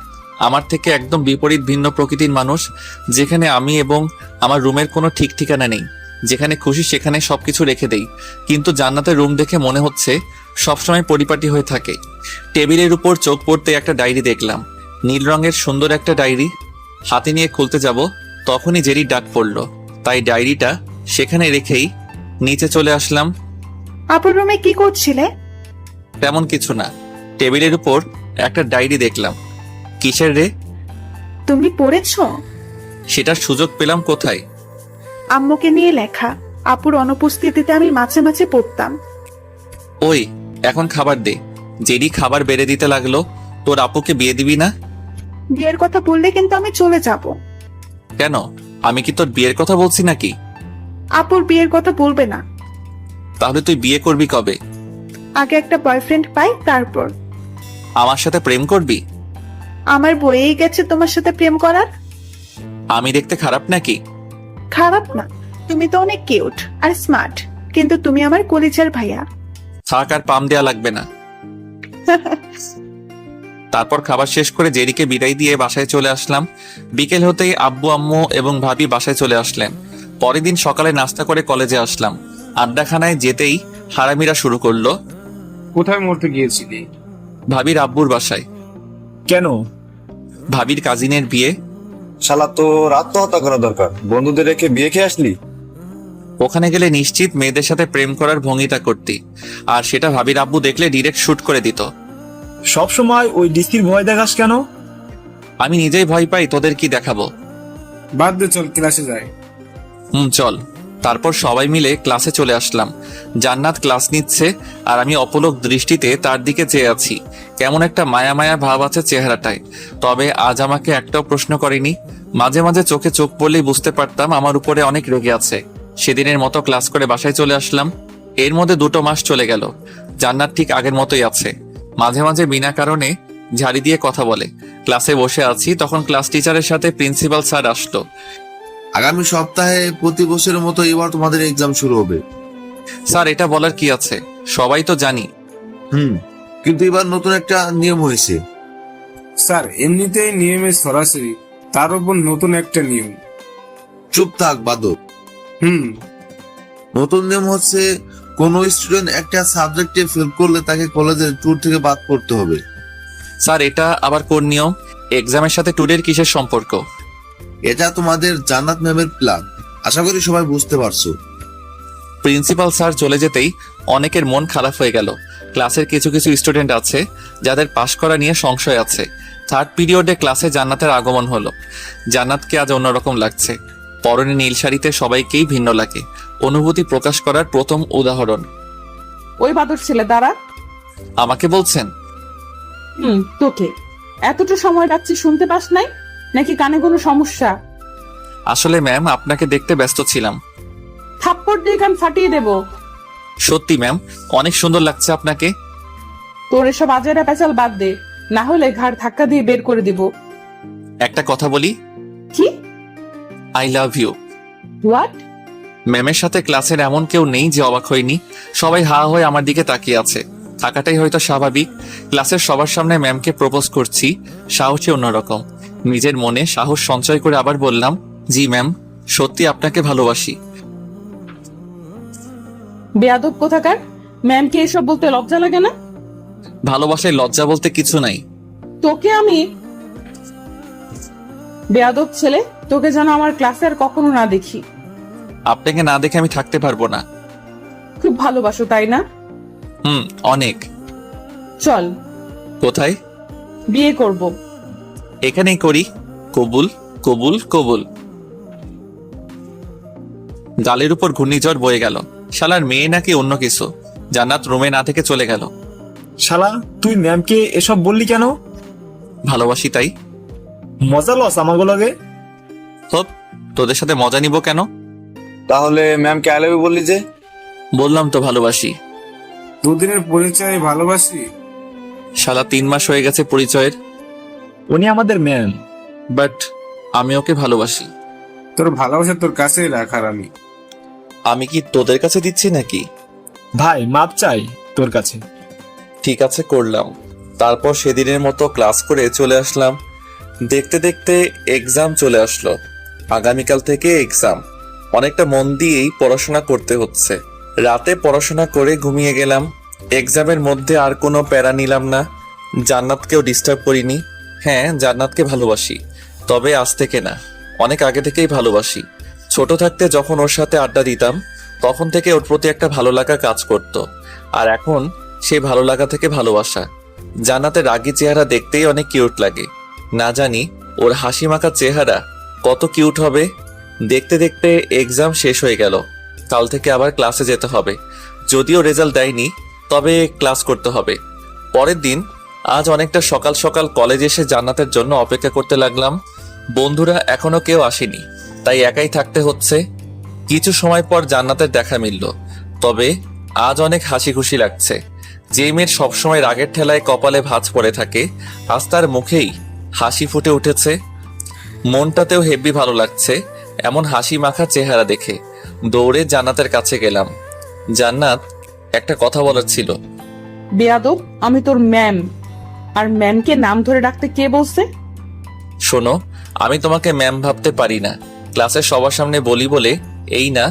আমার থেকে একদম বিপরীত ভিন্ন প্রকৃতির মানুষ, যেখানে আমি এবং আমার রুমের কোনো ঠিক ঠিকানা নেই। যেখানে খুশি সেখানে সবকিছু রেখে দেই, কিন্তু জান্নাতের রুম দেখে মনে হচ্ছে সবসময় পরিপাটি হয়ে থাকে। টেবিলের উপর চোখ পড়তে একটা ডায়েরি দেখলাম, নীল রঙের সুন্দর একটা ডায়েরি। হাতে নিয়ে খুলতে যাব, তখনই জেরি ডাক পড়লো, তাই ডায়েরিটা সেখানে রেখেই নিচে চলে আসলাম। আপুর রুমে কি করছিলে? তেমন কিছু না, টেবিলের উপর একটা ডায়েরি দেখলাম। কিসের রে? তুমি পড়েছো? সেটার সুযোগ পেলাম কোথায়? আম্মুকে নিয়ে লেখা। আপুর অনুপস্থিতিতে আমি মাঝে মাঝে পড়তাম। ওই এখন খাবার দে। জেরি খাবার বেড়ে দিতে লাগলো। তোর আপুকে বিয়ে দিবি না? বিয়ের কথা বললে কিন্তু আমি চলে যাব। কেন? আমি কি তোর বিয়ের কথা বলছি নাকি? আপুর বিয়ের কথা বলবে না। তাহলে তুই বিয়ে করবি কবে? আগে একটা বয়ফ্রেন্ড পাই, তারপর। আমার সাথে প্রেম করবি? আমার বইয়েই গেছে তোমার সাথে প্রেম করার। আমি দেখতে খারাপ নাকি? খারাপ না, তুমি তো অনেক কিউট আর স্মার্ট, কিন্তু তুমি আমার কলিজার ভাইয়া। থাক, আর পাম দেয়া লাগবে না। তারপর খাবার শেষ করে জেরিকে বিদায় দিয়ে বাসায় চলে আসলাম। বিকেল হতেই আব্বু আম্মু এবং ভাবি বাসায় চলে আসলেন। পরের দিন সকালে নাস্তা করে কলেজে আসলাম। আড্ডাখানায় যেতেই হারামিরা শুরু করলো। কোথায় মরতে গিয়েছিলি? ভাবির আব্বুর বাসায়। কেন? ভাবির কাজিনের বিয়ে। শালা তো আত্মহত্যা করা দরকার, বন্ধুদের রেখে বিয়ে খেয়ে আসলি। ওখানে গেলে নিশ্চিত মেয়েদের সাথে প্রেম করার ভঙ্গিটা করতি, আর সেটা ভাবির আব্বু দেখলে ডিরেক্ট শুট করে দিত। সব সময় ওই ডিসির ভয় দেখাস কেন? আমি নিজেই ভয় পাই, তোদের কি দেখাবো? বাদ দে, চল ক্লাসে যাই। চল। তারপর সবাই মিলে ক্লাসে চলে আসলাম। জান্নাত ক্লাস নিচ্ছে, আর আমি অপলক দৃষ্টিতে তার দিকে চেয়ে আছি। কেমন একটা মায়া মায়া ভাব আছে চেহারাটায়। তবে আজ আমাকে একটাও প্রশ্ন করেনি। মাঝে মাঝে চোখে চোখ পড়লেই বুঝতে পারতাম আমার উপরে অনেক রেগে আছে। সেদিনের মতো ক্লাস করে বাসায় চলে আসলাম। এর মধ্যে 2 মাস চলে গেল। জান্নাত ঠিক আগের মতোই আছে। মাঝে মাঝে বিনা কারণে ঝাড়ি দিয়ে কথা বলে। ক্লাসে বসে আছি, তখন ক্লাস টিচারের সাথে প্রিন্সিপাল স্যার আসলো। আগামী সপ্তাহে প্রতি বছরের মতো এবার তোমাদের এক্সাম শুরু হবে। স্যার, এটা বলার কি আছে, সবাই তো জানি। কিন্তু এবার নতুন একটা নিয়ম হয়েছে। স্যার, এমনিতেই নিয়মে সরাসরি, তার উপর নতুন একটা নিয়ম। চুপ থাক বাদর। নতুন নিয়ম হচ্ছে, কোন স্টুডেন্ট একটা সাবজেক্টে ফেল করলে তাকে কলেজের ট্যুর থেকে বাদ পড়তে হবে। স্যার, এটা আবার কোন নিয়ম? এক্সামের সাথে ট্যুরের কিসের সম্পর্ক? এটা তোমাদের জান্নাত ম্যামের প্ল্যান। আশা করি সবাই বুঝতে পারছো। প্রিন্সিপাল স্যার চলে যেতেই অনেকের মন খারাপ হয়ে গেল। ক্লাসের কিছু কিছু স্টুডেন্ট আছে যাদের পাশ করা নিয়ে সংশয় আছে। থার্ড পিরিয়ডে ক্লাসে জান্নাতের আগমন হলো। জান্নাতকে আজ অন্যরকম লাগছে। পরনে নীল শাড়িতে সবাইকেই ভিন্ন লাগে। অনুভূতি প্রকাশ করার প্রথম উদাহরণ। ওই বাদর ছেলে দাঁড়া। আমাকে বলছেন? তোকে এতটা সময় ডাকছি, শুনতে পাস নাই নাকি কানে কোনো সমস্যা? আসলে ম্যাম, আপনাকে দেখতে ব্যস্ত ছিলাম। থাপ্পড় দিয়ে কান ফাটিয়ে দেব। সত্যি ম্যাম, অনেক সুন্দর লাগছে আপনাকে। তোর এসব আজেরা পেঁচাল বাদ দে, না হলে ঘাড় ধাক্কা দিয়ে বের করে দিব। একটা কথা বলি। কি? I love you. হোয়াট? ম্যামের সাথে ক্লাসের এমন কেউ নেই যে অবাক হয়নি। সবাই হা হয়ে আমার দিকে তাকিয়ে আছে। থাকাটাই হয়তো স্বাভাবিক। ক্লাসের সবার সামনে ম্যামকে প্রপোজ করছি, সাহসী অন্যরকম। নিজের মনে সাহস সঞ্চয় করে আবার বললাম, জি ম্যাম, সত্যি আপনাকে ভালোবাসি। বেয়াদব কোথাকার! ম্যামকে এসব বলতে লজ্জা লাগে না? ভালোবাসায় লজ্জা বলতে কিছু নাই। তোকে আমি বেয়াদব ছেলে, তোকে যেন আমার ক্লাসে আর কখনো না দেখি। আপনাকে না দেখে আমি থাকতে পারবো না। খুব ভালোবাসো তাই না? অনেক। চল। কোথায়? বিয়ে করব। এখানেই করি। কবুল কবুল কবুল। গালের উপর ঘূর্ণিঝড় বয়ে গেল। শালার মেয়ে নাকি অন্য কিছু। জান্নাত রুমে না থেকে চলে গেল। শালা, তুই ম্যামকে এসব বললি কেন? ভালোবাসি তাই। মজা লস আমাকে লাগে। হোপ, তোদের সাথে মজা নিব কেন? তাহলে ম্যামকে আই লাভ ইউ বললি যে? বললাম তো ভালোবাসি। দুদিনের পরিচয় ভালোবাসি? শালা 3 মাস হয়ে গেছে পরিচয়ের। উনি আমাদের ম্যাম। বাট আমি ওকে ভালোবাসি। তোর ভালোবাসা তোর কাছেই রাখার আমি কি তোদের কাছে দিচ্ছি নাকি? ভাই মাপ চাই তোর কাছে। ঠিক আছে, করলাম। তারপর সেদিনের মতো ক্লাস করে চলে আসলাম। দেখতে দেখতে এক্সাম চলে আসলো। আগামীকাল থেকে এক্সাম। অনেকটা মন দিয়েই পড়াশোনা করতে হচ্ছে। রাতে পড়াশোনা করে ঘুমিয়ে গেলাম। এক্সামের মধ্যে আর কোনো প্যারা নিলাম না। জান্নাতকেও ডিস্টার্ব করিনি। হ্যাঁ, জান্নাতকে ভালোবাসি, তবে আজ থেকে না, অনেক আগে থেকেই ভালোবাসি। ছোট থাকতে যখন ওর সাথে আড্ডা দিতাম, তখন থেকে ওর প্রতি একটা ভালো লাগা কাজ করত। আর এখন সেই ভালো লাগা থেকে ভালোবাসা। জান্নাতের রাগী চেহারা দেখতেই অনেক কিউট লাগে। না জানি ওর হাসি মাখা চেহারা কত কিউট হবে। দেখতে দেখতে এক্সাম শেষ হয়ে গেল। কাল থেকে আবার ক্লাসে যেতে হবে। যদিও রেজাল্ট দেয়নি, তবে ক্লাস করতে হবে। পরের দিন আজ অনেকটা সকাল সকাল কলেজে এসে জান্নাতের জন্য অপেক্ষা করতে লাগলাম। বন্ধুরা এখনো কেউ আসেনি, তাই একাই থাকতে হচ্ছে। কিছু সময় পর জান্নাতের দেখা মিলল। তবে আজ অনেক হাসি খুশি লাগছে। যে মেয়ের সবসময় রাগের ঠেলায় কপালে ভাঁজ পড়ে থাকে, আজ তার মুখেই হাসি ফুটে উঠেছে। মনটাতেও হেব্বি ভালো লাগছে এমন হাসি মাখা চেহারা দেখে। দৌড়ে জান্নাতের কাছে গেলাম। জান্নাত, একটা কথা বলার ছিল। বেয়াদব, আমি তোর ম্যাম। আর ম্যামকে নাম ধরে ডাকতে কে বলছে? শোনো, আমি তোমাকে ম্যাম ভাবতে পারি না। ক্লাসের সবার সামনে বলি বলে এই না,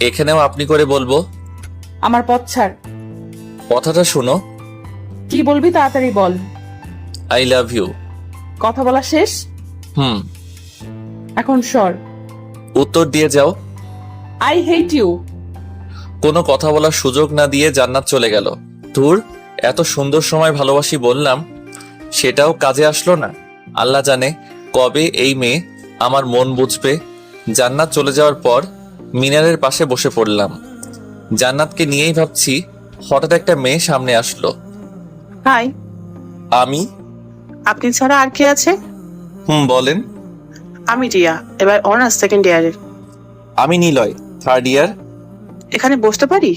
এখানেও আপনি করে বলবো। আমার পথ ছাড়। কথাটা শোনো। কি বলবি তাড়াতাড়ি বল। I love you. কথা বলা শেষ? এখন সর। উত্তর দিয়ে যাও। I hate you. কোনো কথা বলার সুযোগ না দিয়ে জান্নাত চলে গেল। ধুর, এত সুন্দর সময় ভালোবাসি বললাম, সেটাও কাজে আসলো না। আল্লাহ জানে কবে এই মেয়ে আমার মন বুঝবে। জান্নাত চলে যাওয়ার পর মিনারের পাশে বসে পড়লাম। জান্নাতকে নিয়েই ভাবছি, হঠাৎ একটা মেয়ে সামনে আসলো। হাই। আমি? আপনি ছাড়া আর কে আছে? বলেন। আমি রিয়া, এবার অনার্স সেকেন্ড ইয়ারে। আমি নিলয়, থার্ড ইয়ার। এখানে বসতে পারি?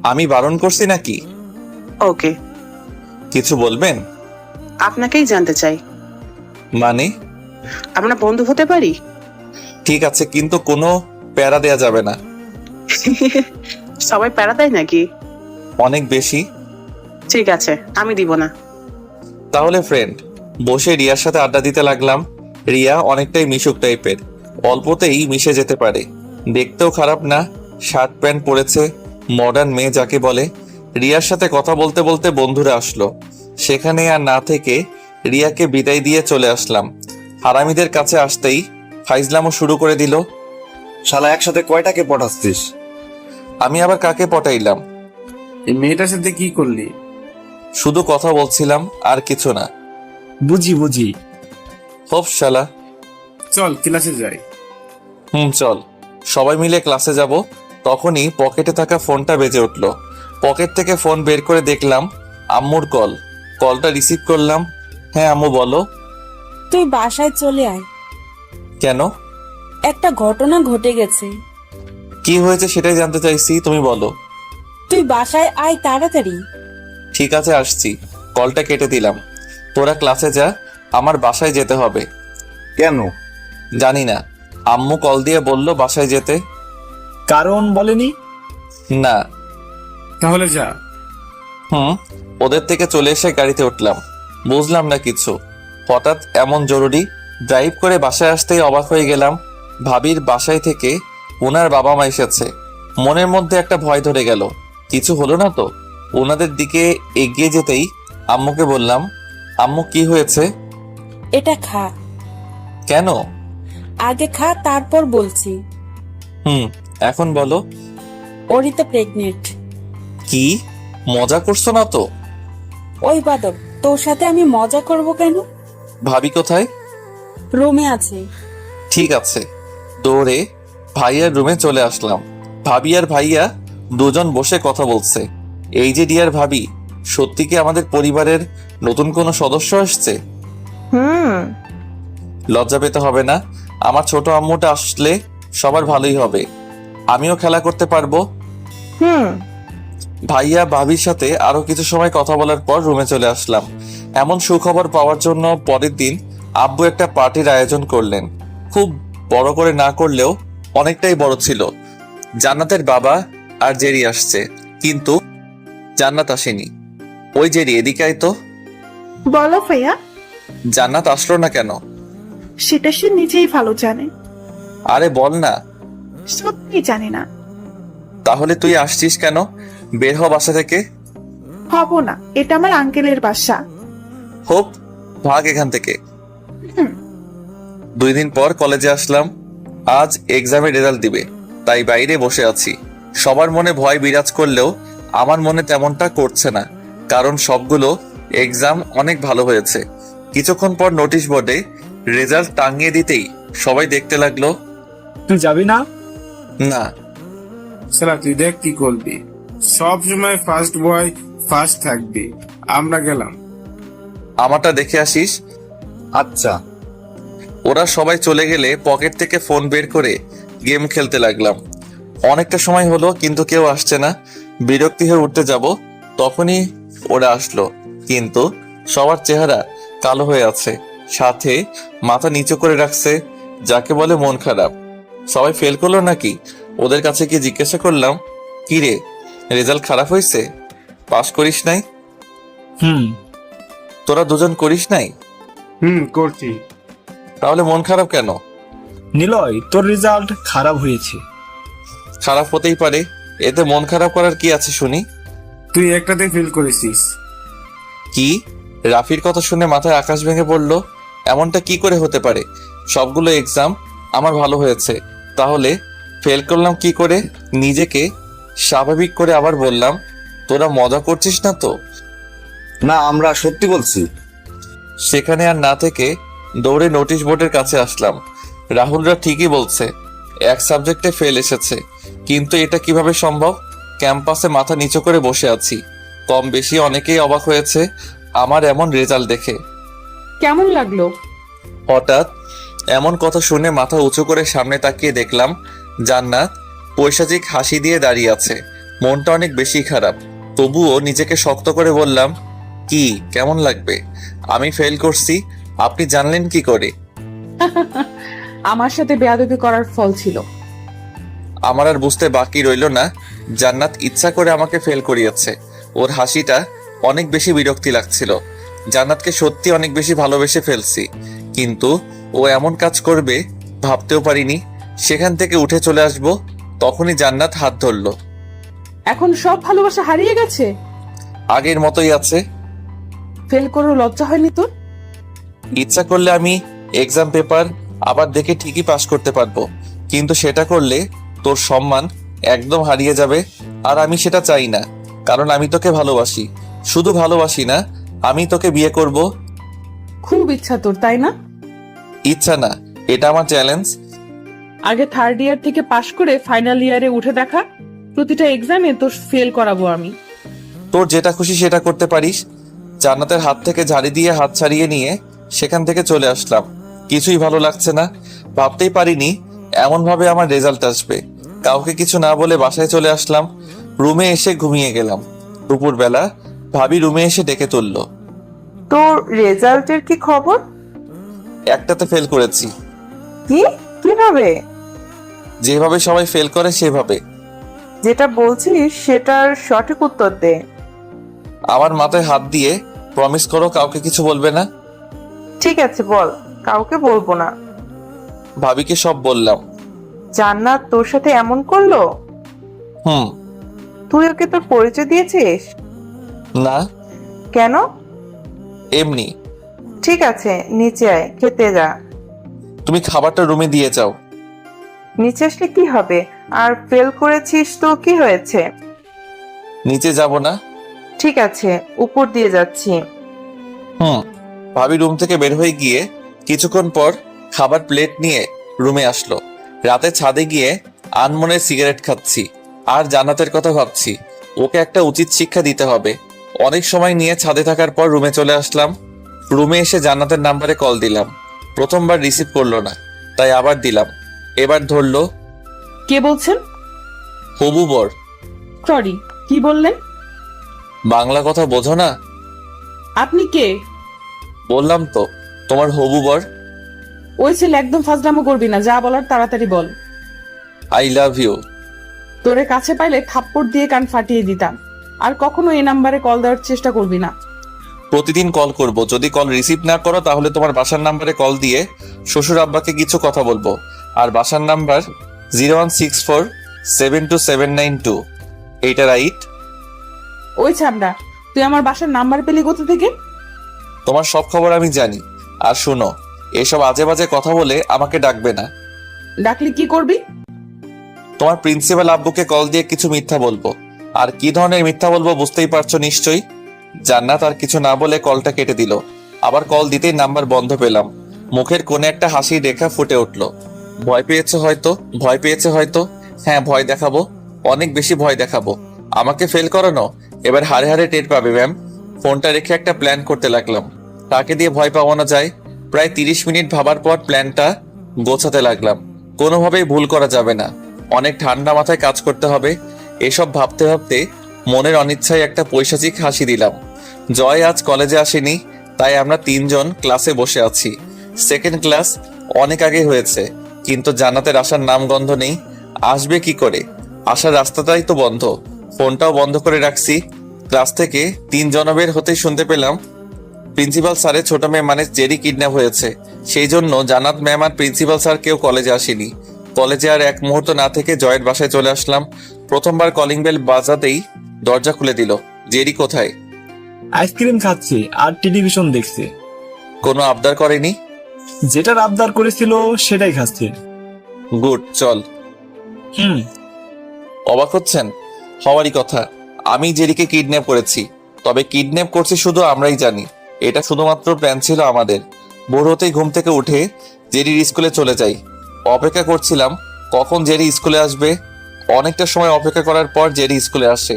আমি বারণ করছি নাকি? ওকে। কিছু বলবেন? আপনাকেই জানতে চাই। মানে? আমরা বন্ধু হতে পারি? ঠিক আছে, কিন্তু কোনো প্যারা দেয়া যাবে না। সবাই প্যারা দেয় নাকি? অনেক বেশি। ঠিক আছে, আমি দিব না। তাহলে ফ্রেন্ড। বসে রিয়ার সাথে আড্ডা দিতে লাগলাম। রিয়া অনেকটাই মিশুক টাইপের, অল্পতেই মিশে যেতে পারে। দেখতেও খারাপ না, শার্ট প্যান্ট পরেছে, মডার্ন মেয়ে যাকে বলে। রিয়ার সাথে কথা বলতে বলতে বন্ধুরা আসলো। সেখানে আর না থেকে রিয়াকে বিদায় দিয়ে চলে আসলাম। হারামিদের কাছে আসতেই ফাইজলামও শুরু করে দিল। শালা একসাথে কয়টাকে পটাচ্ছিস? আমি আবার কাকে পটাইলাম? এই মেয়েটার সাথে কি করলি? শুধু কথা বলছিলাম, আর কিছু না। বুঝি হোপ শালা। চল ক্লাসে যাই। চল। সবাই মিলে ক্লাসে যাব। তখনই পকেটে থাকা ফোনটা বেজে উঠল। পকেট থেকে ফোন বের করে দেখলাম আম্মুর কল। কলটা রিসিভ করলাম। হ্যাঁ আম্মু বলো। তুই বাসায় চলে আয়, কেন? একটা ঘটনা ঘটে গেছে। কি হয়েছে সেটাই জানতে চাইছি, তুমি বলো। তুই বাসায় আয় তাড়াতাড়ি। ঠিক আছে, আসছি। কলটা কেটে দিলাম। তোরা ক্লাসে যা, আমার বাসায় যেতে হবে। কেন? জানি না, আম্মু কল দিয়ে বলল বাসায় যেতে। কারণ বলেনি? না। তাহলে যা। ওদের থেকে চলে এসে গাড়িতে উঠলাম। বুঝলাম না কিছু। হঠাৎ এমন জরুরি। ড্রাইভ করে বাসায় আসতেই অবাক হয়ে গেলাম। ভাবির বাসায় থেকে ওনার বাবা মা এসেছে। মনের মধ্যে একটা ভয় ধরে গেল, কিছু হলো না তো। ওনাদের দিকে এগিয়ে যেতেই আম্মুকে বললাম, আম্মু কি হয়েছে? এটা খা। কেন? আগে খা, তারপর বলছি। এখন বলো। ওরই তো প্রেগনেন্ট। কি মজা করছো না তো? ওই বাদক, তোর সাথে আমি মজা করব কেন? ভাবি কোথায়? রুমে আছে। ঠিক আছে। দৌড়ে ভাইয়ার রুমে চলে আসলাম। ভাবি আর ভাইয়া দুজন বসে কথা বলছে। এই যে ডিয়ার ভাবি, সত্যি কি আমাদের পরিবারের নতুন কোনো সদস্য আসছে? লজ্জা পেতে হবে না। আমার ছোট আম্মুটা আসলে সবার ভালোই হবে। আমিও খেলা করতে পারবো। ভাইয়া ভাবির সাথে আরো কিছু সময় কথা বলার পর রুমে চলে আসলাম। এমন সুখবর পাওয়ার জন্য পরের দিন আব্বু একটা পার্টির আয়োজন করলেন। খুব বড় করে না করলেও অনেকটাই বড় ছিল। জান্নাতের বাবা আর জেরি আসছে, কিন্তু জান্নাত আসেনি। ওই জেরি, এদিকে আয় তো। বলো ভাইয়া। জান্নাত আসলো না কেন? সেটা সে নিজেই ভালো জানে। আরে বল না। সত্যি জানি না। তাহলে তুই আসছিস কেন? বের হ বাসা থেকে। হব না, এটা আমার আঙ্কেলের বাসা। হোপ, ভাগ এখান থেকে। 2 দিন পর কলেজে আসলাম। আজ এক্সামের রেজাল্ট দিবে, তাই বাইরে বসে আছি। সবার মনে ভয় বিরাজ করলেও আমার মনে তেমনটা করছে না, কারণ সবগুলো এক্সাম অনেক ভালো হয়েছে। কিছুক্ষণ পর নোটিশ বোর্ডে রেজাল্ট টাঙিয়ে দিতেই সবাই দেখতে লাগলো। তুই যাবি না? না। সালা তুই দেখ কি করবি। সব সময় ফার্স্ট বয় ফার্স্ট থাকবি। আমরা গেলাম। আমারটা দেখে আসিস। আচ্ছা। ওরা সবাই চলে গেলে পকেট থেকে ফোন বের করে গেম খেলতে লাগলাম। অনেকটা সময় হলো কিন্তু কেউ আসছে না। বিরক্তি হয়ে উঠতে যাব, তখনই ওরা আসলো। কিন্তু সবার চেহারা কালো হয়ে আছে, সাথে মাথা নিচু করে রাখছে, যাকে বলে মন খারাপ। সবাই ফেল করলো নাকি? ওদের কাছে কি জিজ্ঞাসা করলাম, কি রে রেজাল্ট খারাপ হয়েছে? পাস করিস নাই? তোরা দুজন করিস নাই? করছি। তাহলে মন খারাপ কেন? নিলয়, তোর রেজাল্ট খারাপ হয়েছে। খারাপ হতেই পারে, এতে মন খারাপ করার কি আছে শুনি? তুই একটাতে ফেল করেছিস। কি? রাফির কথা শুনে মাথায় আকাশ ভেঙে পড়লো। এমনটা কি করে হতে পারে? সবগুলো এক্সাম আমার ভালো হয়েছে, তাহলে ফেল করলাম কি করে? নিজেকে স্বাভাবিক করে আবার বললাম, তোরা মজা করছিস না তো? না, আমরা সত্যি বলছি। সেখানে আর না থেকে দৌড়ে নোটিশ বোর্ডের কাছে আসলাম। রাহুলরা ঠিকই বলছে, এক সাবজেক্টে ফেল এসেছে, কিন্তু এটা কিভাবে সম্ভব? ক্যাম্পাসে মাথা নিচু করে বসে আছি। কম বেশি অনেকেই অবাক হয়েছে আমার এমন রেজাল্ট দেখে। কেমন লাগলো? হঠাৎ এমন কথা শুনে মাথা উঁচু করে সামনে তাকিয়ে দেখলাম জান্নাত পৈশাচিক হাসি দিয়ে দাঁড়িয়ে আছে। মনটা অনেক বেশি খারাপ, তবুও নিজেকে শক্ত করে বললাম, কি কেমন লাগবে? আমি ফেল করছি, আপনি জানলেন কি করে? আমার সাথে বেয়াদবি করার ফল ছিল। আমার আর বুঝতে বাকি রইল না জান্নাত ইচ্ছা করে আমাকে ফেল করিয়েছে। ওর হাসিটা অনেক বেশি বিরক্তি লাগছিল। জান্নাতকে সত্যি অনেক বেশি ভালোবেসে ফেলছি, কিন্তু ও এমন কাজ করবে ভাবতেও পারিনি। সেখান থেকে উঠে চলে আসবো, তখনই জান্নাত হাত ধরলো। এখন সব ভালোবাসা হারিয়ে গেছে? আগের মতোই আছে। ফেল করে লজ্জা হয়নি তোর? ইচ্ছা করলে আমি এক্সাম পেপার আবার দেখে ঠিকই পাশ করতে পারবো, কিন্তু সেটা করলে তোর সম্মান একদম হারিয়ে যাবে। আর আমি সেটা চাই না, কারণ আমি তোকে ভালোবাসি। শুধু ভালোবাসি না, আমি তোকে বিয়ে করব। খুব ইচ্ছা তোর, তাই না? ইচ্ছা না, এটা আমার চ্যালেঞ্জ। আগে থার্ড ইয়ার থেকে পাশ করে ফাইনাল ইয়ারে উঠে দেখা। প্রতিটা এক্সামে তোর ফেল করাবো আমি। তোর যেটা খুশি সেটা করতে পারিস। জান্নাতের হাত থেকে ঝাড়ি দিয়ে হাত ছাড়িয়ে নিয়ে সেখান থেকে চলে আসলাম। কিছুই ভালো লাগছে না। ভাবতেই পারিনি এমন ভাবে আমার রেজাল্ট আসবে। কাউকে কিছু না বলে বাসায় চলে আসলাম। রুমে এসে ঘুমিয়ে গেলাম। দুপুরবেলা ভাবি রুমে এসে ডেকে তুললো। তোর রেজাল্টের কি খবর? একটাতে ফেল করেছি। কি? কিভাবে? যেভাবে সবাই ফেল করে সেভাবে। যেটা বলছিস সেটার সঠিক উত্তর দে। আমার মাথায় হাত দিয়ে প্রমিস করো কাউকে কিছু বলবে না। ঠিক আছে, বল। কাউকে বলবো না। ভাবিকে সব বললাম। জান্নাত তোর সাথে এমন করলো? হুম। তুই ওকে তোর পরিচয় দিয়েছিস? না। কেন? এমনি। ঠিক আছে, নিচে আয়, খেতে যা। তুমি খাবারটা রুমে দিয়ে যাও। নিচে আসলে কি হবে? আর ফেল করেছিস তো কি হয়েছে? নিচে যাব না। ঠিক আছে, উপর দিয়ে যাচ্ছি। হুম। ভাবি রুম থেকে বের হয়ে গিয়ে কিছুক্ষণ পর খাবার প্লেট নিয়ে রুমে আসলো। রাতে ছাদে গিয়ে আনমনে সিগারেট খাচ্ছি আর জান্নাতের কথা ভাবছি। ওকে একটা উচিত শিক্ষা দিতে হবে। অনেক সময় নিয়ে ছাদে থাকার পর রুমে চলে আসলাম। রুমে এসে জান্নাতের নাম্বারে কল দিলাম। প্রথমবার রিসিভ করলো না, তাই আবার দিলাম। এবার ধরলো। কে বলছেন? হবু বর। সরি, কি বললেন? বাংলা কথা বোঝো না? আপনি কে? বললাম তো, তোমার হবু বর। ওই ছেলে একদম ফাজলামো করবি না, যা বলার তাড়াতাড়ি বল। I love you. তোরে কাছে পাইলে থাপ্পড় দিয়ে কান ফাটিয়ে দিতাম। আর কখনো এই নাম্বারে কল দেওয়ার চেষ্টা করবি না। প্রতিদিন কল করব। যদি কল রিসিভ না করো তাহলে তোমার বাসার নাম্বারে কল দিয়ে শ্বশুর আব্বাকে কিছু কথা বলবো। আর বাসার নাম্বার 016472792। এইটা রাইট? ওই ছামড়া, তুই আমার বাসার নাম্বার পেলি কোথা থেকে? তোমার সব খবর আমি জানি। আর শোনো, এসব আজে বাজে কথা বলে আমাকে ডাকবে না। ডাকলি কি করবি? তোমার প্রিন্সিপাল আব্বুকে কল দিয়ে কিছু মিথ্যা বলবো। আর কি ধরনের মিথ্যা বলবো বুঝতেই পারছো নিশ্চয়ই। জান্নাত আর কিছু না বলে কলটা কেটে দিল। আবার কল দিতেই নাম্বার বন্ধ পেলাম। মুখের কোণে একটা হাসির রেখা ফুটে উঠলো। ভয় পেয়েছে হয়তো, ভয় পেয়েছে হয়তো। হ্যাঁ, ভয় দেখাবো, অনেক বেশি ভয় দেখাবো। আমাকে ফেল করানো এবার হারে হারে টের পাবে ম্যাম। ফোনটা রেখে একটা প্ল্যান করতে লাগলাম। তাকে দিয়ে ভয় পাওয়ানো যায়। প্রায় 30 মিনিট ভাবার পর প্ল্যানটা গোছাতে লাগলাম। কোনোভাবেই ভুল করা যাবে না, অনেক ঠান্ডা মাথায় কাজ করতে হবে। এসব ভাবতে ভাবতে মনের অনিচ্ছায় একটা পৈশাচিক হাসি দিলাম। জয় আজ কলেজে আসেনি, তাই আমরা 3 জন ক্লাসে বসে আছি। সেকেন্ড ক্লাস অনেক আগে হয়েছে, কিন্তু জান্নাতের আসার নামগন্ধ নেই। আসবে কি করে? আসার রাস্তাটাই তো বন্ধ। ফোনটাও বন্ধ করে রাখছি। ক্লাস থেকে 3 জন বের হতেই শুনতে পেলাম প্রিন্সিপাল স্যারের ছোট মেয়ে মানে জেরি কিডন্যাপ হয়েছে। সেই জন্য জান্নাত ম্যাম আর প্রিন্সিপাল স্যার কেউ কলেজে আসেনি। কলেজে আর এক মুহূর্ত না থেকে জয়ের বাসায় চলে আসলাম। প্রথমবার কলিং বেল বাজাতেই দরজা খুলে দিল। জেরি কোথায়? আইসক্রিম খাচ্ছে আর টেলিভিশন দেখছে। কোনো আবদার করেনি? যেটার আবদার করেছিল সেটাই খাচ্ছে। গুড, চল। অবাক হচ্ছেন? হওয়ারই কথা। আমি জেরিকে কিডন্যাপ করেছি। তবে কিডন্যাপ করছি শুধু আমরাই জানি। এটা শুধুমাত্র প্ল্যান ছিল আমাদের। ভোর হতেই ঘুম থেকে উঠে জেরির স্কুলে চলে যাই। অপেক্ষা করছিলাম কখন জেরি স্কুলে আসবে। অনেকটা সময় অপেক্ষা করার পর জেরি স্কুলে আসে।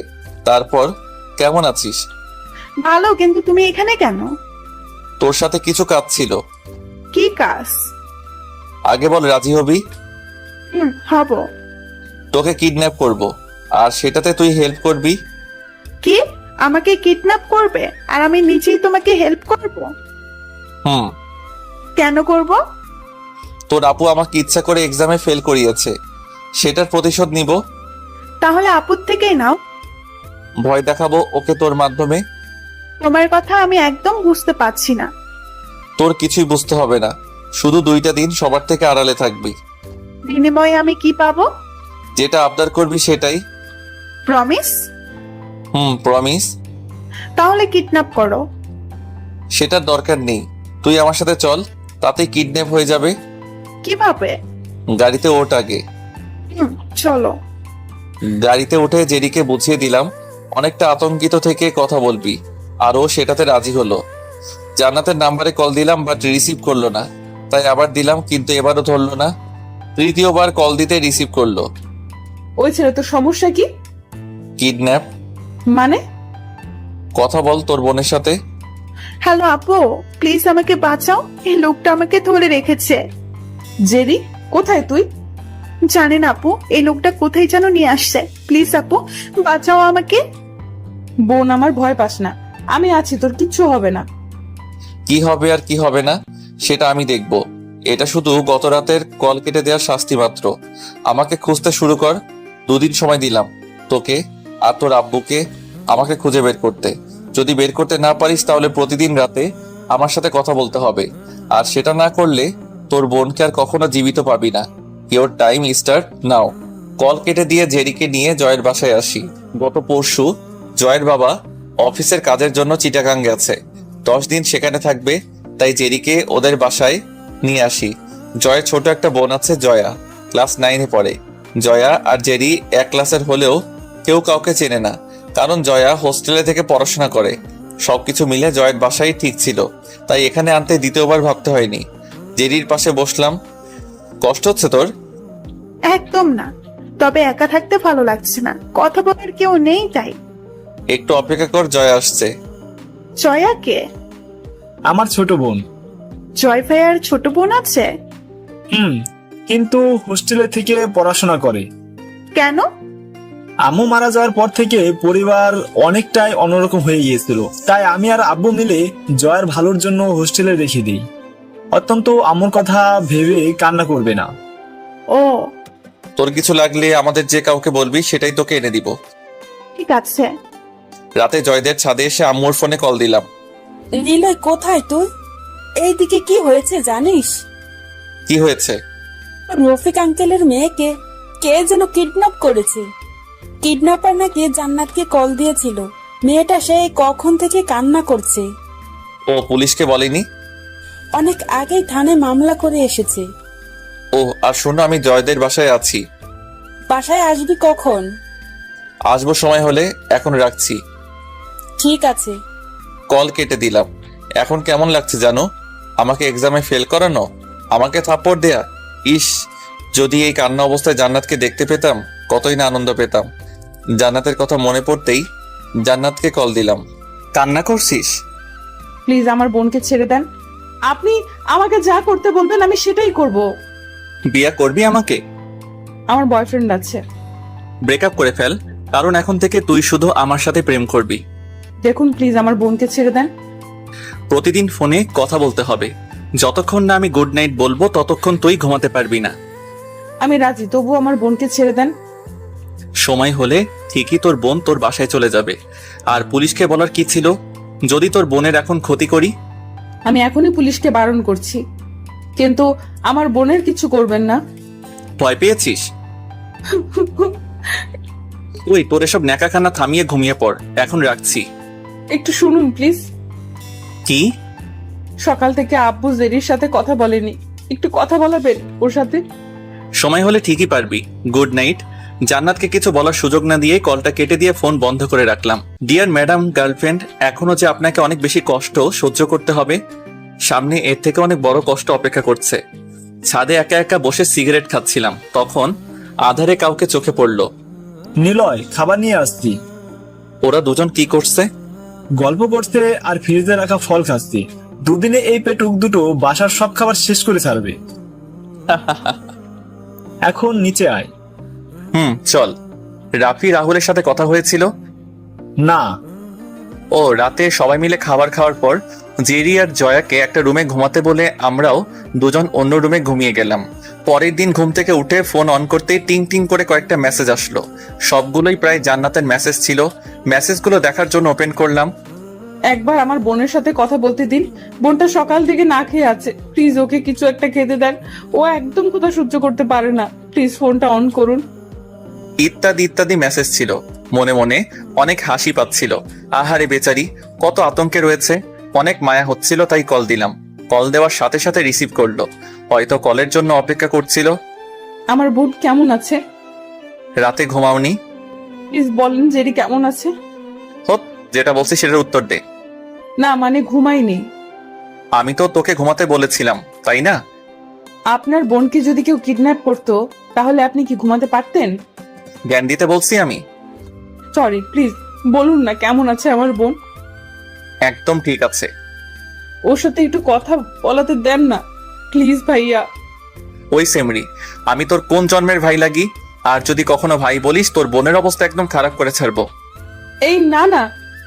তারপর, কেমন আছিস? ভালো, কিন্তু তুমি এখানে কেন? তোর সাথে কিছু কাজ ছিল। কি কাজ? আগে বল, রাজি হবি? হব। তোকে কিডন্যাপ করব, আর সেটাতে তুই হেল্প করবি। কি? আমাকে কিডন্যাপ করবে আর আমি নিজেই তোমাকে হেল্প করব? হুম। কেন করব? তোর আপু আমাকে ইচ্ছা করে এক্সামে ফেল করিয়েছে, সেটার প্রতিশোধ নিব। তাহলে আপুর থেকেই নাও। ভয় দেখাবো ওকে তোর মাধ্যমে। তোমার কথা আমি একদম বুঝতে পারছি না। তোর কিছুই বুঝতে হবে না, শুধু 2টা দিন সবার থেকে আড়ালে থাকবি। বিনিময়ে আমি কি পাবো? যেটা আবদার করবি সেটাই। প্রমিস? প্রমিস। তাহলে কিডন্যাপ করো। সেটার দরকার নেই, তুই আমার সাথে চল, তাতে কিডন্যাপ হয়ে যাবে। কিভাবে? গাড়িতে ওঠ আগে। চলো। গাড়িতে উঠে জেরিকে বুঝিয়ে দিলাম অনেকটা আতঙ্কিত থেকে কথা বলবি, আর ও সেটাতে রাজি হলো। জান্নাতের নাম্বারে কল দিলাম বাট রিসিভ করলো না, তাই আবার দিলাম কিন্তু এবারও ধরলো না। তৃতীয়বার কল দিতে রিসিভ করলো। ওই ছেলে তোর সমস্যা কি? কিডন্যাপ। মানে? কথা বল তোর বোনের সাথে। হ্যালো আপু, প্লিজ আমাকে বাঁচাও, এই লোকটা আমাকে ধরে রেখেছে। জেরি, কোথায় তুই? জানেন আপু, এই লোকটা কোথায় যেন নিয়ে আসছে। প্লিজ আপু, বাঁচাও আমাকে। বোন আমার, ভয় পাস না, আমি আছি, তোর কিচ্ছু হবে না। কি হবে আর কি হবে না সেটা আমি দেখব। এটা শুধু গত রাতের কল কেটে দেওয়ার শাস্তি মাত্র। আমাকে খুঁজতে শুরু কর। 2 দিন সময় দিলাম তোকে আর তোর আব্বুকে আমাকে খুঁজে বের করতে। যদি বের করতে না পারিস তাহলে প্রতিদিন রাতে আমার সাথে কথা বলতে হবে, আর সেটা না করলে তোর বোনকে আর কখনো জীবিত পাবি না। Your time start now. Call কেটে দিয়ে জেরিকে নিয়ে জয়ের বাসায় আসি। গত পরশু জয়ের বাবা অফিসের কাজের জন্য চিটাগাং গেছে, 10 দিন সেখানে থাকবে, তাই জেরিকে ওদের বাসায় নিয়ে আসি। জয়ের ছোট একটা বোন আছে, জয়া, ক্লাস 9-এ পড়ে। জয়া আর জেরি এক ক্লাসের হলেও কেউ কাউকে চেনে না, কারণ জয়া হোস্টেলে থেকে পড়াশোনা করে। সবকিছু মিলে জয়ের বাসায় ঠিক ছিল, তাই এখানে আনতে দ্বিতীয়বার ভাবতে হয়নি। জেরির পাশে বসলাম। কষ্ট হচ্ছে তোর? একদম না, তবে একা থাকতে ভালো লাগছে না, কথা বলার কেউ নেই তাই। একটু অপেক্ষা কর, জয়া আসছে। জয়াকে? আমার ছোট বোন। জয় ভাইয়ার ছোট বোন আছে? কিন্তু হোস্টেলে থেকে পড়াশোনা করে। কেন? আম্মু মারা যাওয়ার পর থেকে পরিবার অনেকটাই অন্যরকম হয়ে গিয়েছিল, তাই আমি আর আব্বু মিলে জয়ের ভালোর জন্য হোস্টেলে রেখে দিই। অত্যন্ত আম্মুর কথা ভেবে কান্না করবে না। ও, তোর কিছু লাগলে আমাদের যে কাউকে বলবি, সেটাই তোকে এনে দিব। ঠিক আছে। রাতে জয়দের ছাদে এসে আম্মুর ফোনে কল দিলাম। নিলয়, কোথায় তুই? এইদিকে কি হয়েছে জানিস? কি হয়েছে? রফিক আঙ্কেলের মেয়েকে কে যেন কিডন্যাপ করেছে। কিডন্যাপার নাকি জান্নাতকে কল দিয়েছিল। মেয়েটা সেই কখন থেকে কান্না করছে। ও পুলিশকে বলেনি? অনেক আগেই থানায় মামলা করে এসেছে। ও, আর শোনো, আমি জয়দের বাসায় আছি। বাসায় আসবি কখন? আসবো সময় হলে, এখন রাখছি। ঠিক আছে। কল কেটে দিলাম। এখন কেমন লাগছে জানো? আমাকে এক্সামে ফেল করানো, আমাকে থাপ্পড় দেয়া। ইস, যদি এই কান্না অবস্থায় জান্নাতকে দেখতে পেতাম কতই না আনন্দ পেতাম। জান্নাতের কথা মনে পড়তেই জান্নাতকে কল দিলাম। কান্না করছিস? প্লিজ আমার বোনকে ছেড়ে দেন। আপনি আমাকে যা করতে বলবেন আমি সেটাই করব। বিয়ে করবি আমাকে? আমার বয়ফ্রেন্ড আছে। ব্রেকআপ করে ফেল, কারণ এখন থেকে তুই শুধু আমার সাথে প্রেম করবি। দেখুন প্লিজ আমার বোনকে ছেড়ে দেন। প্রতিদিন ফোনে কথা বলতে হবে। যতক্ষণ না আমি গুড নাইট বলবো ততক্ষণ তুই ঘুমাতে পারবি না। আমি রাজি, তবু আমার বোনকে ছেড়ে দেন। সময় হলে ঠিকই তোর বোন তোর বাসায় চলে যাবে। আর পুলিশকে বলার কি ছিল, যদি তোর বোনের এখন ক্ষতি করি? আমি এখনই পুলিশকে বারণ করছি, কিন্তু আমার বোনের কিছু করবেন না। ভয় পেয়েছিস? ওই তোর এসব ন্যাকাখানা থামিয়ে ঘুমিয়ে পড়, এখন রাখছি। একটু শুনুন প্লিজ। কি? সকাল থেকে আব্বু জেরির সাথে কথা বলেনি, একটু কথা বলাবেন ওর সাথে? সময় হলে ঠিকই পারবি। Good night. জান্নাতকে কিছু বলার সুযোগ না দিয়ে কলটা কেটে দিয়ে ফোন বন্ধ করে রাখলাম। ডিয়ার ম্যাডাম গার্লফ্রেন্ড, এখনো যে আপনাকে অনেক বেশি কষ্ট সহ্য করতে হবে, সামনে এর থেকে অনেক বড় কষ্ট অপেক্ষা করছে। ছাদে একা একা বসে সিগারেট খাচ্ছিলাম, তখন আধারে কাউকে চোখে পড়লো। নিলয়, খাবার নিয়ে আসছি। ওরা দুজন কি করছে? গল্প করছে আর ফ্রিজে রাখা ফল খাচ্ছি। 2 দিনে এই পেটুক দুটো বাসার সব খাবার শেষ করে ছাড়বে। এখন নিচে আয়। চল। রাফি রাহুলের সাথে কথা হয়েছিল? না। ও, রাতে সবাই মিলে খাবার খাওয়ার পর জেরি আর জয়াকে একটা রুমে ঘুমাতে বলে আমরাও দুজন অন্য রুমে ঘুমিয়ে গেলাম। পরের দিন ঘুম থেকে উঠে ফোন অন করতেই টিং টিং করে কয়েকটা মেসেজ আসলো। সবগুলোই প্রায় জান্নাতের মেসেজ ছিল। মেসেজগুলো দেখার জন্য ওপেন করলাম। একবার আমার বোনের সাথে কথা বলতে দিন। বোনটা সকাল থেকে না খেয়ে আছে, প্লিজ ওকে কিছু একটা খেতে দেন। ও একদম কথা সহ্য করতে পারে না, প্লিজ ফোনটা অন করুন। ইত্যাদি ইত্যাদি মেসেজ ছিল। মনে মনে অনেক হাসি পাচ্ছিল। আহারে বেচারি, কত আতঙ্কে রয়েছে। অনেক মায়া হচ্ছিল, তাই কল দিলাম। কল দেওয়ার সাথে সাথে রিসিভ করলো, হয়তো কলের জন্য অপেক্ষা করছিল। আমার বোন কেমন আছে? রাতে ঘুমাওনি? প্লিজ বলেন জেরি কেমন আছে। হোপ, যেটা বলছি সেটার উত্তর দে। না মানে ঘুমাইনি। আমি তো তোকে ঘুমাতে বলেছিলাম, তাই না? আপনার বোনকে যদি কেউ কিডন্যাপ করতো তাহলে আপনি কি ঘুমাতে পারতেন? জ্ঞান দিতে বলছি আমি? সরি, প্লিজ বলুন না কেমন আছে আমার বোন। একদম ঠিক আছে। ওর সাথে একটু কথা বলাতে দেন না প্লিজ ভাইয়া। ওই সেমরি, আমি তোর কোন জন্মের ভাই লাগি? আর যদি কখনো ভাই বলিস, তোর বোনের অবস্থা একদম খারাপ করে ছাড়বো। এই না না,